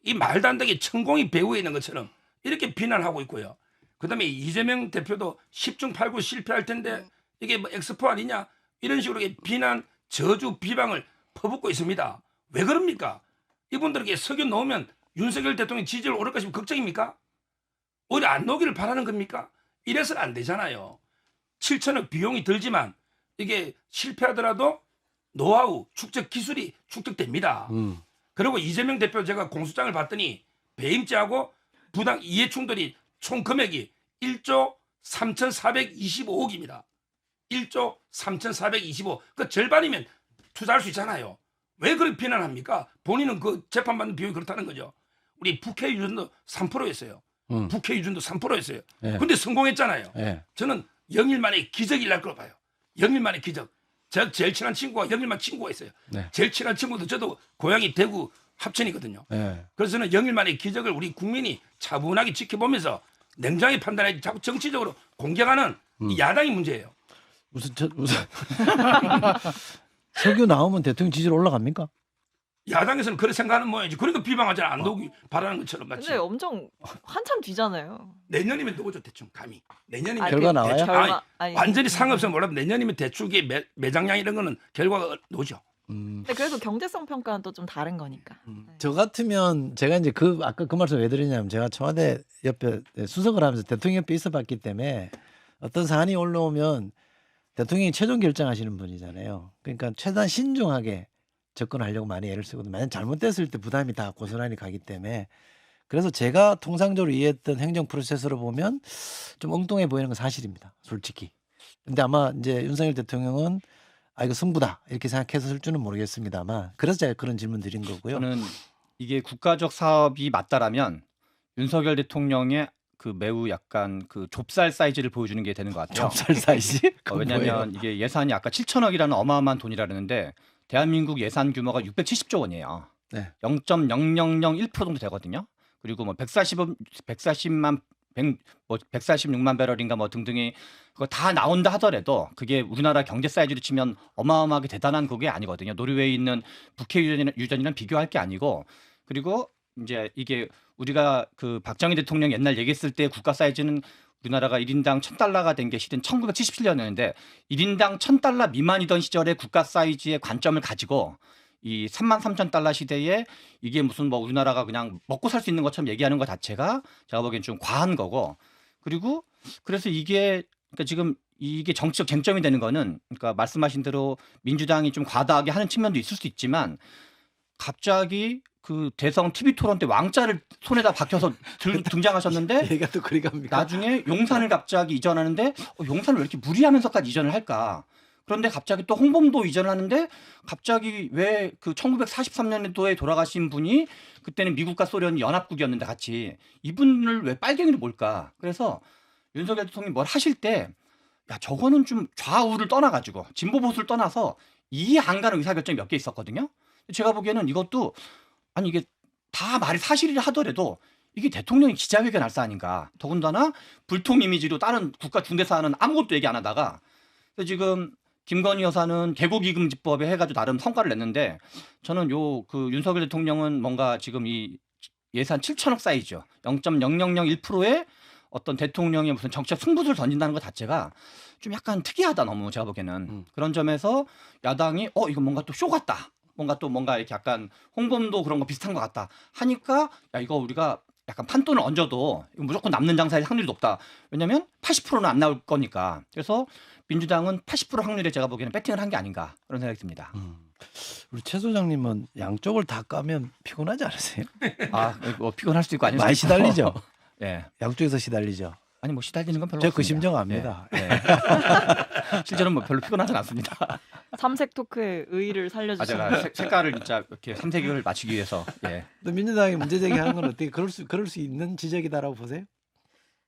이 말도 안 되게 천공이 배후에 있는 것처럼 이렇게 비난하고 있고요. 그다음에 이재명 대표도 10중 8구 실패할 텐데 이게 뭐 엑스포 아니냐 이런 식으로 비난 저주 비방을 퍼붓고 있습니다. 왜 그럽니까? 이분들에게 석유 넣으면 윤석열 대통령 지지율 오를 것이면 걱정입니까? 오히려 안 넣기를 바라는 겁니까? 이래서는 안 되잖아요. 7천억 비용이 들지만 이게 실패하더라도 노하우, 축적 기술이 축적됩니다. 그리고 이재명 대표 제가 공소장을 봤더니 배임죄하고 부당 이해 충돌이 총 금액이 1조 3,425억입니다. 1조 3,425억. 그 절반이면 투자할 수 있잖아요. 왜 그렇게 비난합니까? 본인은 그 재판받는 비용이 그렇다는 거죠. 우리 북해 유전도 3%였어요. 북해 유전도 3%였어요. 예. 근데 성공했잖아요. 예. 저는 영일 만에 기적이 날 거로 봐요. 영일 만에 기적. 제가 제일 친한 친구가 영일만 친구가 있어요. 네. 제일 친한 친구도 저도 고향이 대구 합천이거든요. 예. 그래서 저는 영일 만의 기적을 우리 국민이 차분하게 지켜보면서 냉정히 판단해 자꾸 정치적으로 공격하는 이 야당이 문제예요. 우선 석유 나오면 대통령 지지율 올라갑니까? 야당에서는 그렇게 생각하는 모양이지. 그러니까 비방하잖아. 안 나오기 바라는 것처럼 마치. 근데 엄청 한참 뒤잖아요. 내년이면 나오죠 대충 감이. 내년이면 결과 나와요? 대충, 결과- 아니, 아니, 완전히 상업성 몰라도 내년이면 대충 이게 매장량 이런 거는 결과가 나오죠. 근데 그래도 경제성 평가는 또 좀 다른 거니까. 저 같으면 제가 이제 아까 그 말씀 왜 드리냐면 제가 청와대 옆에 수석을 하면서 대통령 옆에 있어봤기 때문에 어떤 사안이 올라오면 대통령이 최종 결정하시는 분이잖아요. 그러니까 최대한 신중하게 접근하려고 많이 애를 쓰거든요. 만약 잘못됐을 때 부담이 다 고스란히 가기 때문에 그래서 제가 통상적으로 이해했던 행정 프로세스로 보면 좀 엉뚱해 보이는 건 사실입니다. 솔직히. 근데 아마 이제 윤석열 대통령은 아 이거 승부다 이렇게 생각했을 줄은 모르겠습니다만 그래서 제가 그런 질문 드린 거고요. 저는 이게 국가적 사업이 맞다라면 윤석열 대통령의 그 매우 약간 그 좁쌀 사이즈를 보여주는 게 되는 것 같아요. 좁쌀 사이즈? 그건 뭐예요? 왜냐하면 이게 예산이 아까 7천억이라는 어마어마한 돈이라 그러는데 대한민국 예산 규모가 670조 원이에요. 네. 0.0001% 정도 되거든요. 그리고 뭐 146만 배럴인가 뭐 등등이 그거 다 나온다 하더라도 그게 우리나라 경제 사이즈로 치면 어마어마하게 대단한 그게 아니거든요. 노르웨이에 있는 북해 유전이랑 비교할 게 아니고 그리고 이제 이게 우리가 그 박정희 대통령 옛날 얘기했을 때 국가 사이즈는 우리나라가 1인당 1,000달러가 된 게 실은 1977년이었는데 1인당 1,000달러 미만이던 시절에 국가 사이즈의 관점을 가지고 이 33,000달러 시대에 이게 무슨 뭐 우리나라가 그냥 먹고 살 수 있는 것처럼 얘기하는 것 자체가 제가 보기엔 좀 과한 거고 그리고 그래서 이게 그러니까 지금 이게 정치적 쟁점이 되는 거는 그러니까 말씀하신 대로 민주당이 좀 과다하게 하는 측면도 있을 수 있지만 갑자기 그 대성 TV 토론 때 왕자를 손에다 박혀서 등장하셨는데 얘가 또 그리 갑니까? 나중에 용산을 갑자기 이전하는데 용산을 왜 이렇게 무리하면서까지 이전을 할까? 그런데 갑자기 또 홍범도 이전을 하는데 갑자기 왜 그 1943년도에 돌아가신 분이 그때는 미국과 소련이 연합국이었는데 같이 이분을 왜 빨갱이를 몰까? 그래서 윤석열 대통령이 뭘 하실 때 야 저거는 좀 좌우를 떠나가지고 진보 보수를 떠나서 이해 안 가는 의사결정이 몇 개 있었거든요. 제가 보기에는 이것도 아니 이게 다 말이 사실이라 하더라도 이게 대통령이 기자회견 할 사안인가. 더군다나 불통 이미지로 다른 국가 중대 사안은 아무것도 얘기 안 하다가 지금 김건희 여사는 개고기금지법에 해가지고 나름 성과를 냈는데 저는 요 그 윤석열 대통령은 뭔가 지금 이 예산 7천억 사이즈죠. 0.0001%에 어떤 대통령의 무슨 정치적 승부수를 던진다는 것 자체가 좀 약간 특이하다 너무 제가 보기에는 그런 점에서 야당이 이거 뭔가 또 쇼 같다. 뭔가 이렇게 약간 홍범도 그런 거 비슷한 것 같다 하니까 야 이거 우리가 약간 판돈을 얹어도 이거 무조건 남는 장사일 확률이 높다. 왜냐하면 80%는 안 나올 거니까. 그래서 민주당은 80% 확률에 제가 보기에는 배팅을 한 게 아닌가 그런 생각이 듭니다. 우리 최 소장님은 양쪽을 다 까면 피곤하지 않으세요? 뭐 피곤할 수도 있고 아닐 수도 많이 있고. 시달리죠. 예. 양쪽에서 시달리죠. 아니 뭐 시달리는 건 별로 제가 그 없습니다. 심정 압니다. 예. 실제로는 뭐 별로 피곤하진 않습니다. 삼색 토크의 의의를 살려주시는 제가 색깔을 진짜 이렇게 삼색을 맞추기 위해서 또 민주당이 문제 제기하는 건 어떻게 그럴 수 있는 지적이다라고 보세요?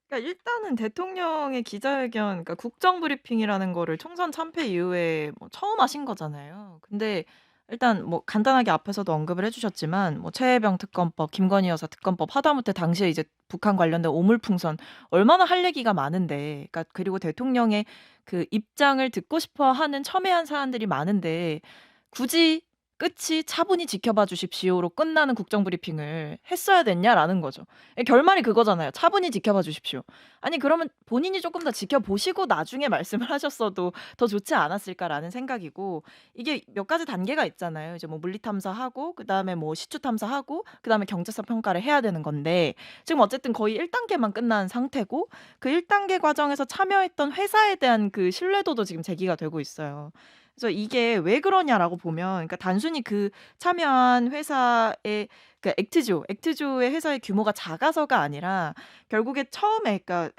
그러니까 일단은 대통령의 기자회견, 그러니까 국정브리핑이라는 거를 총선 참패 이후에 뭐 처음 하신 거잖아요. 근데 일단 뭐 간단하게 앞에서도 언급을 해주셨지만 뭐 최혜병 특검법, 김건희 여사 특검법, 하다못해 당시에 이제 북한 관련된 오물풍선 얼마나 할 얘기가 많은데, 그러니까 그리고 대통령의 그 입장을 듣고 싶어하는 첨예한 사안들이 많은데 굳이 끝이 차분히 지켜봐 주십시오로 끝나는 국정브리핑을 했어야 됐냐라는 거죠. 결말이 그거잖아요. 차분히 지켜봐 주십시오. 아니 그러면 본인이 조금 더 지켜보시고 나중에 말씀을 하셨어도 더 좋지 않았을까라는 생각이고, 이게 몇 가지 단계가 있잖아요. 이제 뭐 물리탐사하고 그다음에 뭐 시추탐사하고 그다음에 경제성 평가를 해야 되는 건데, 지금 어쨌든 거의 1단계만 끝난 상태고 그 1단계 과정에서 참여했던 회사에 대한 그 신뢰도도 지금 제기가 되고 있어요. 그래서 이게 왜 그러냐라고 보면, 그러니까 단순히 그 참여한 회사의 그 액트조의 회사의 규모가 작아서가 아니라 결국에 처음에 그러니까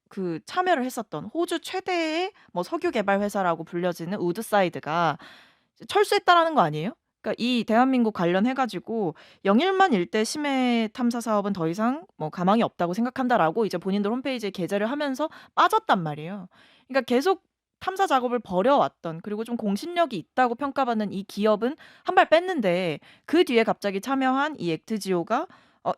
그 참여를 했었던 호주 최대의 뭐 석유 개발 회사라고 불려지는 우드사이드가 철수했다라는 거 아니에요? 그러니까 이 대한민국 관련해가지고 영일만 일대 심해 탐사 사업은 더 이상 뭐 가망이 없다고 생각한다라고 이제 본인들 홈페이지에 게재를 하면서 빠졌단 말이에요. 그러니까 계속 탐사 작업을 벌여왔던, 그리고 좀 공신력이 있다고 평가받는 이 기업은 한 발 뺐는데, 그 뒤에 갑자기 참여한 이 액트지오가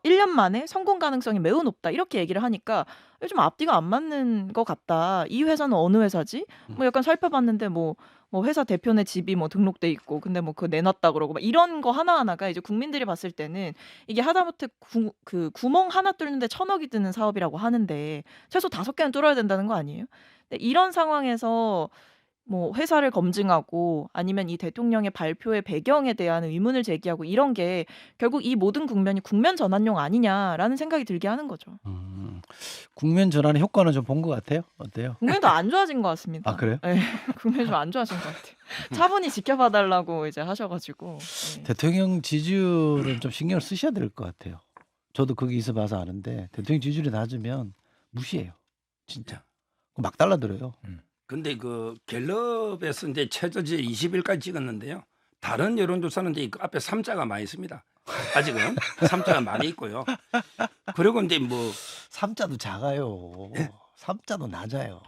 1년 만에 성공 가능성이 매우 높다 이렇게 얘기를 하니까 좀 앞뒤가 안 맞는 것 같다. 이 회사는 어느 회사지? 뭐 약간 살펴봤는데 뭐 회사 대표네 집이 뭐 등록돼 있고, 근데 뭐 그거 내놨다 그러고 막 이런 거 하나하나가 이제 국민들이 봤을 때는 이게 하다못해 그 구멍 하나 뚫는데 1,000억이 드는 사업이라고 하는데 최소 5개는 뚫어야 된다는 거 아니에요? 근데 이런 상황에서 뭐 회사를 검증하고 아니면 이 대통령의 발표의 배경에 대한 의문을 제기하고 이런 게 결국 이 모든 국면이 국면 전환용 아니냐라는 생각이 들게 하는 거죠. 국면 전환의 효과는 좀 본 것 같아요. 어때요? 국면도 안 좋아진 것 같습니다. 아, 그래요? 네, 국면이 좀 안 좋아진 것 같아요. 차분히 지켜봐 달라고 이제 하셔가지고. 네. 대통령 지지율은 좀 신경을 쓰셔야 될 것 같아요. 저도 거기 있어봐서 아는데 대통령 지지율이 낮으면 무시해요. 진짜. 막 달라들어요. 근데 그 갤럽에서 이제 최저지 20일까지 찍었는데요. 다른 여론조사는 이제 그 앞에 3자가 많이 있습니다. 아직은 3자가 많이 있고요. 그리고 이제 뭐 3자도 작아요. 3자도 낮아요.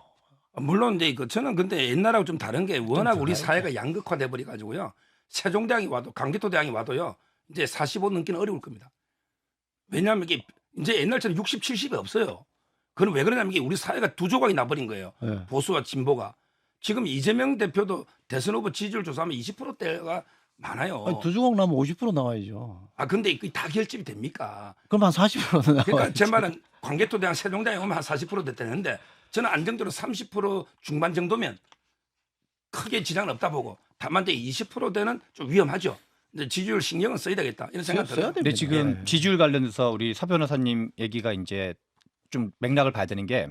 물론 이제 그 저는 근데 옛날하고 좀 다른 게 워낙 우리 다르죠. 사회가 양극화돼 버려 가지고요. 세종대왕이 와도 강기토대왕이 와도요. 이제 45 넘기는 어려울 겁니다. 왜냐하면 이게 이제 옛날처럼 60, 70이 없어요. 그건 왜 그러냐면 이게 우리 사회가 두 조각이 나버린 거예요. 네. 보수와 진보가. 지금 이재명 대표도 대선 후보 지지율 조사하면 20%대가 많아요. 아니, 두 주먹 나면 50% 나와야죠. 근데 그게 다 결집이 됩니까? 그럼 한 40% 나와야죠. 그러니까 제 말은 광개토대왕 세종대왕이 오면 한 40% 됐다는데 저는 안정적으로 30% 중반 정도면 크게 지장은 없다 보고, 다만 이제 20%대는 좀 위험하죠. 근데 지지율 신경은 써야 되겠다 이런 생각 써야 들어요. 됩니다. 근데 지금 네. 지지율 관련해서 우리 서 변호사님 얘기가 이제 좀 맥락을 봐야 되는 게,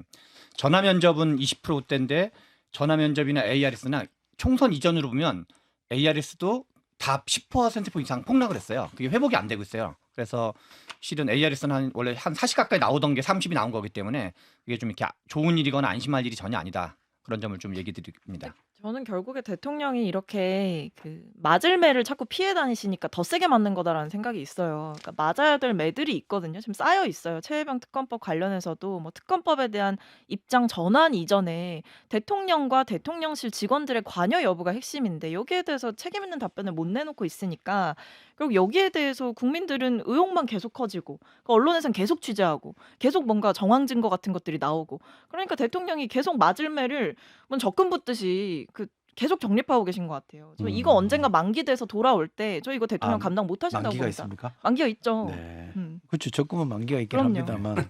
전화 면접은 20%대인데 전화 면접이나 ARS나 총선 이전으로 보면 ARS도 다 10% 이상 폭락을 했어요. 그게 회복이 안 되고 있어요. 그래서 실은 ARS는 원래 한 40 가까이 나오던 게 30이 나온 거기 때문에 이게 좀 이렇게 좋은 일이거나 안심할 일이 전혀 아니다. 그런 점을 좀 얘기 드립니다. 저는 결국에 대통령이 이렇게 그 맞을 매를 자꾸 피해 다니시니까 더 세게 맞는 거다라는 생각이 있어요. 그러니까 맞아야 될 매들이 있거든요. 지금 쌓여 있어요. 최혜병 특검법 관련해서도 뭐 특검법에 대한 입장 전환 이전에 대통령과 대통령실 직원들의 관여 여부가 핵심인데, 여기에 대해서 책임 있는 답변을 못 내놓고 있으니까 결국 여기에 대해서 국민들은 의혹만 계속 커지고, 그러니까 언론에서는 계속 취재하고 계속 뭔가 정황 증거 같은 것들이 나오고, 그러니까 대통령이 계속 맞을 매를 뭔 적금 붙듯이 그 계속 정립하고 계신 것 같아요. 저 이거 언젠가 만기돼서 돌아올 때 저 이거 대통령 감당 못 하신다고 만기가 봅니다. 있습니까? 만기가 있죠. 네. 음. 그렇죠. 적금은 만기가 있긴 그럼요. 합니다만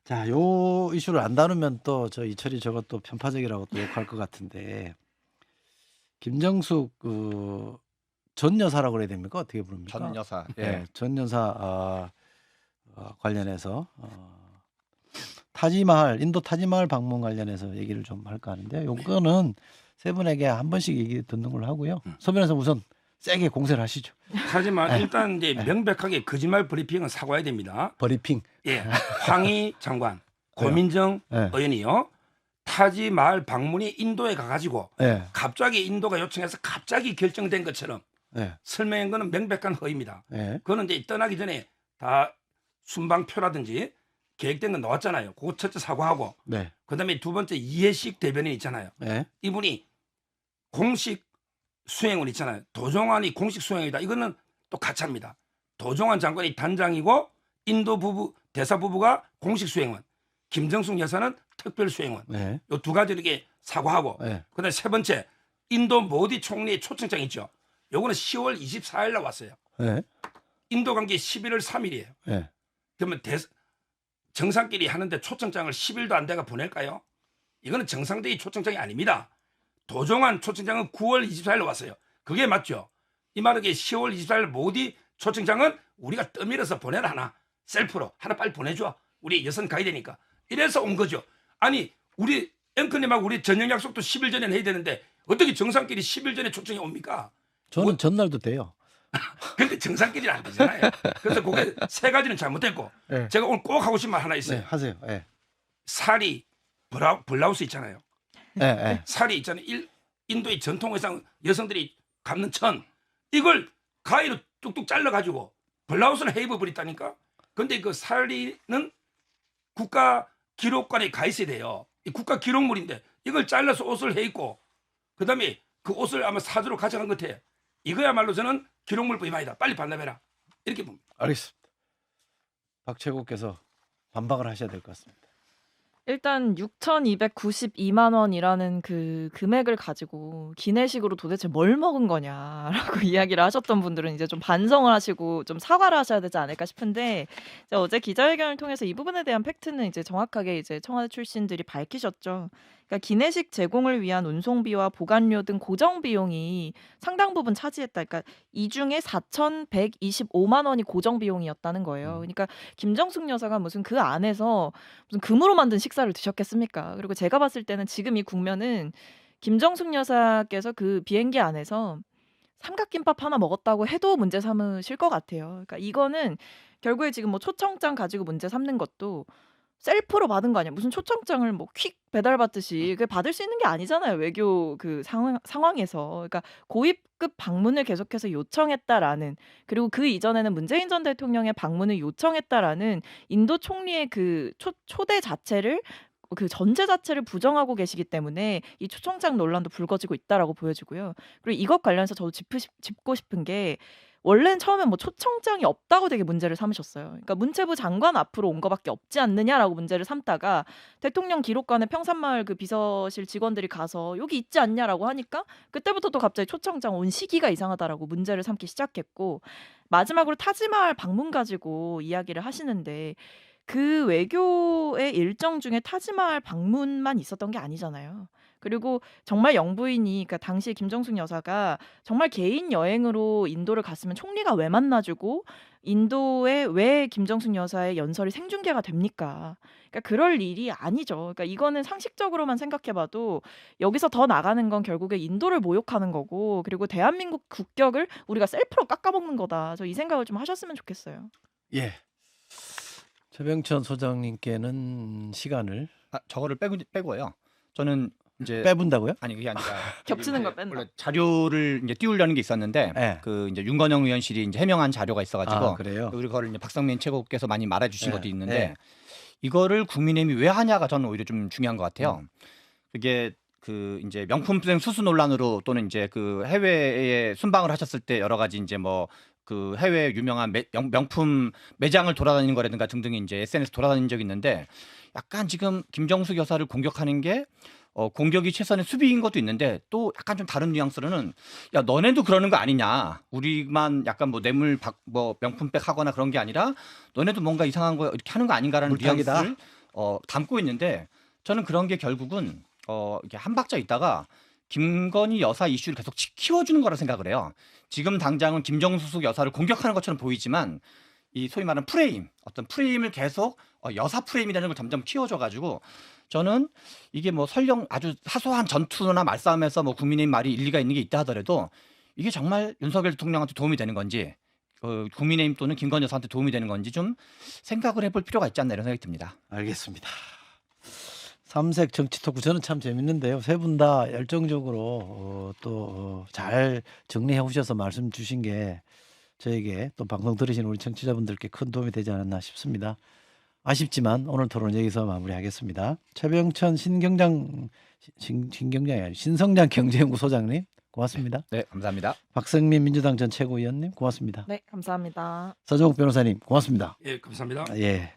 자, 요 이슈를 안 다루면 또 저 이철이 저것도 편파적이라고 또 욕할 것 같은데 김정숙 그 전 여사라고 그래야 됩니까? 어떻게 부릅니까? 전 여사. 예, 예. 전 여사 관련해서 타지마할 인도 타지마할 방문 관련해서 얘기를 좀 할까 하는데 요거는 세 분에게 한 번씩 얘기 듣는 걸로 하고요. 서 변호사 우선 세게 공세를 하시죠. 하지만 일단 이제 명백하게 거짓말 브리핑은 사과해야 됩니다. 버리핑. 예, 황희 장관, 고민정 네. 의원이요. 타지 마을 방문이 인도에 가가지고 예. 갑자기 인도가 요청해서 갑자기 결정된 것처럼 예. 설명한 거는 명백한 허위입니다. 예. 그거는 이제 떠나기 전에 다 순방표라든지 계획된 건 나왔잖아요. 그거 첫째 사과하고 네. 그다음에 두 번째 이해식 대변인 있잖아요. 예. 이분이 공식 수행원 있잖아요. 도종환이 공식 수행이다. 이거는 또 가짜입니다. 도종환 장관이 단장이고 인도 부부 대사 부부가 공식 수행원, 김정숙 여사는 특별 수행원. 예. 요 두 가지 이렇게 사과하고 예. 그다음에 세 번째 인도 모디 총리의 초청장 있죠. 요거는 10월 24일 날 왔어요. 예. 인도 관계 11월 3일이에요. 예. 그러면 정상끼리 하는데 초청장을 10일도 안 돼가 보낼까요? 이거는 정상대의 초청장이 아닙니다. 도종환 초청장은 9월 24일로 왔어요. 그게 맞죠? 이 말은 10월 24일 모디 초청장은 우리가 떠밀어서 보내라 하나 셀프로 하나 빨리 보내줘. 우리 여선 가야 되니까. 이래서 온 거죠. 아니 우리 앵커님하고 우리 저녁 약속도 10일 전에 해야 되는데 어떻게 정상끼리 10일 전에 초청이 옵니까? 저는 전날도 돼요. 근데 정상끼리는 안 되잖아요. 그래서 그게 세 가지는 잘못됐고 예. 제가 오늘 꼭 하고 싶은 말 하나 네, 있어요. 하세요. 예. 사리 블라우스 있잖아요. 예. 예. 살이 있잖아요. 인도의 전통 의상 여성들이 감는 천 이걸 가위로 뚝뚝 잘라가지고 블라우스를 해입어 버렸다니까. 근데 그 살이는 국가 기록관에 가 있어야 돼요. 이 국가 기록물인데 이걸 잘라서 옷을 해입고 그다음에 그 옷을 아마 사주로 가져간 것 같아. 이거야말로 저는 기록물 위반이다. 빨리 반납해라. 이렇게 봅니다. 알겠습니다. 박최국께서 반박을 하셔야 될 것 같습니다. 일단 6,292만 원이라는 그 금액을 가지고 기내식으로 도대체 뭘 먹은 거냐라고 이야기를 하셨던 분들은 이제 좀 반성을 하시고 좀 사과를 하셔야 되지 않을까 싶은데 제가 어제 기자회견을 통해서 이 부분에 대한 팩트는 이제 정확하게 이제 청와대 출신들이 밝히셨죠. 그러니까 기내식 제공을 위한 운송비와 보관료 등 고정 비용이 상당 부분 차지했다. 그러니까 이 중에 4,125만 원이 고정 비용이었다는 거예요. 그러니까 김정숙 여사가 무슨 그 안에서 무슨 금으로 만든 식사를 드셨겠습니까? 그리고 제가 봤을 때는 지금 이 국면은 김정숙 여사께서 그 비행기 안에서 삼각김밥 하나 먹었다고 해도 문제 삼으실 것 같아요. 그러니까 이거는 결국에 지금 뭐 초청장 가지고 문제 삼는 것도 셀프로 받은 거 아니야. 무슨 초청장을 뭐 퀵 배달 받듯이 그게 받을 수 있는 게 아니잖아요. 외교 그 상황에서. 그러니까 고위급 방문을 계속해서 요청했다라는 그리고 그 이전에는 문재인 전 대통령의 방문을 요청했다라는 인도 총리의 그 초대 자체를 그 전제 자체를 부정하고 계시기 때문에 이 초청장 논란도 불거지고 있다라고 보여지고요. 그리고 이것 관련해서 저도 짚고 싶은 게 원래는 처음엔 뭐 초청장이 없다고 되게 문제를 삼으셨어요. 그러니까 문체부 장관 앞으로 온 거밖에 없지 않느냐라고 문제를 삼다가 대통령 기록관에 평산마을 그 비서실 직원들이 가서 여기 있지 않냐라고 하니까 그때부터 또 갑자기 초청장 온 시기가 이상하다라고 문제를 삼기 시작했고 마지막으로 타지마할 방문 가지고 이야기를 하시는데 그 외교의 일정 중에 타지마할 방문만 있었던 게 아니잖아요. 그리고 정말 영부인이 그러니까 당시에 김정숙 여사가 정말 개인 여행으로 인도를 갔으면 총리가 왜 만나주고 인도에 왜 김정숙 여사의 연설이 생중계가 됩니까? 그러니까 그럴 일이 아니죠. 그러니까 이거는 상식적으로만 생각해봐도 여기서 더 나가는 건 결국에 인도를 모욕하는 거고 그리고 대한민국 국격을 우리가 셀프로 깎아먹는 거다. 저 이 생각을 좀 하셨으면 좋겠어요. 예. 최병천 소장님께는 시간을 저거를 빼고요. 저는 이제 빼분다고요? 아니 그게 아니라 겹치는 걸 이제 뺀다. 원래 자료를 이제 띄우려는 게 있었는데 네. 그 이제 윤건영 의원실이 이제 해명한 자료가 있어가지고 아, 그래요? 우리 그걸 이제 박성민 최고께서 많이 말해주신 네. 것도 있는데 네. 이거를 국민의힘이 왜 하냐가 저는 오히려 좀 중요한 것 같아요. 그게 그 이제 명품백 수수 논란으로 또는 이제 그 해외에 순방을 하셨을 때 여러 가지 이제 뭐 그 해외 유명한 명품 매장을 돌아다니는 거라든가 등등이 이제 SNS 돌아다닌 적이 있는데 약간 지금 김정숙 여사를 공격하는 게 공격이 최선의 수비인 것도 있는데 또 약간 좀 다른 뉘앙스로는 야 너네도 그러는 거 아니냐 우리만 약간 뭐 뇌물 뭐 명품백 하거나 그런 게 아니라 너네도 뭔가 이상한 거 이렇게 하는 거 아닌가라는 물타기다. 뉘앙스를 담고 있는데 저는 그런 게 결국은 이렇게 한 박자 있다가 김건희 여사 이슈를 계속 키워주는 거라 생각을 해요. 지금 당장은 김정숙 여사를 공격하는 것처럼 보이지만 이 소위 말하는 프레임, 어떤 프레임을 계속 여사 프레임이라는 걸 점점 키워줘가지고 저는 이게 뭐 설령 아주 사소한 전투나 말싸움에서 뭐 국민의힘 말이 일리가 있는 게 있다 하더라도 이게 정말 윤석열 대통령한테 도움이 되는 건지 국민의힘 또는 김건희 여사한테 도움이 되는 건지 좀 생각을 해볼 필요가 있지 않나 이런 생각이 듭니다. 알겠습니다. 삼색 정치 토크 저는 참 재밌는데요. 세 분 다 열정적으로 또 잘 정리해 오셔서 말씀 주신 게 저에게 또 방송 들으신 우리 청취자분들께 큰 도움이 되지 않았나 싶습니다. 아쉽지만 오늘 토론 여기서 마무리하겠습니다. 최병천 신성장 경제연구 소장님 고맙습니다. 네, 감사합니다. 박성민 민주당 전 최고위원님 고맙습니다. 네, 감사합니다. 서정욱 변호사님 고맙습니다. 예, 감사합니다. 예.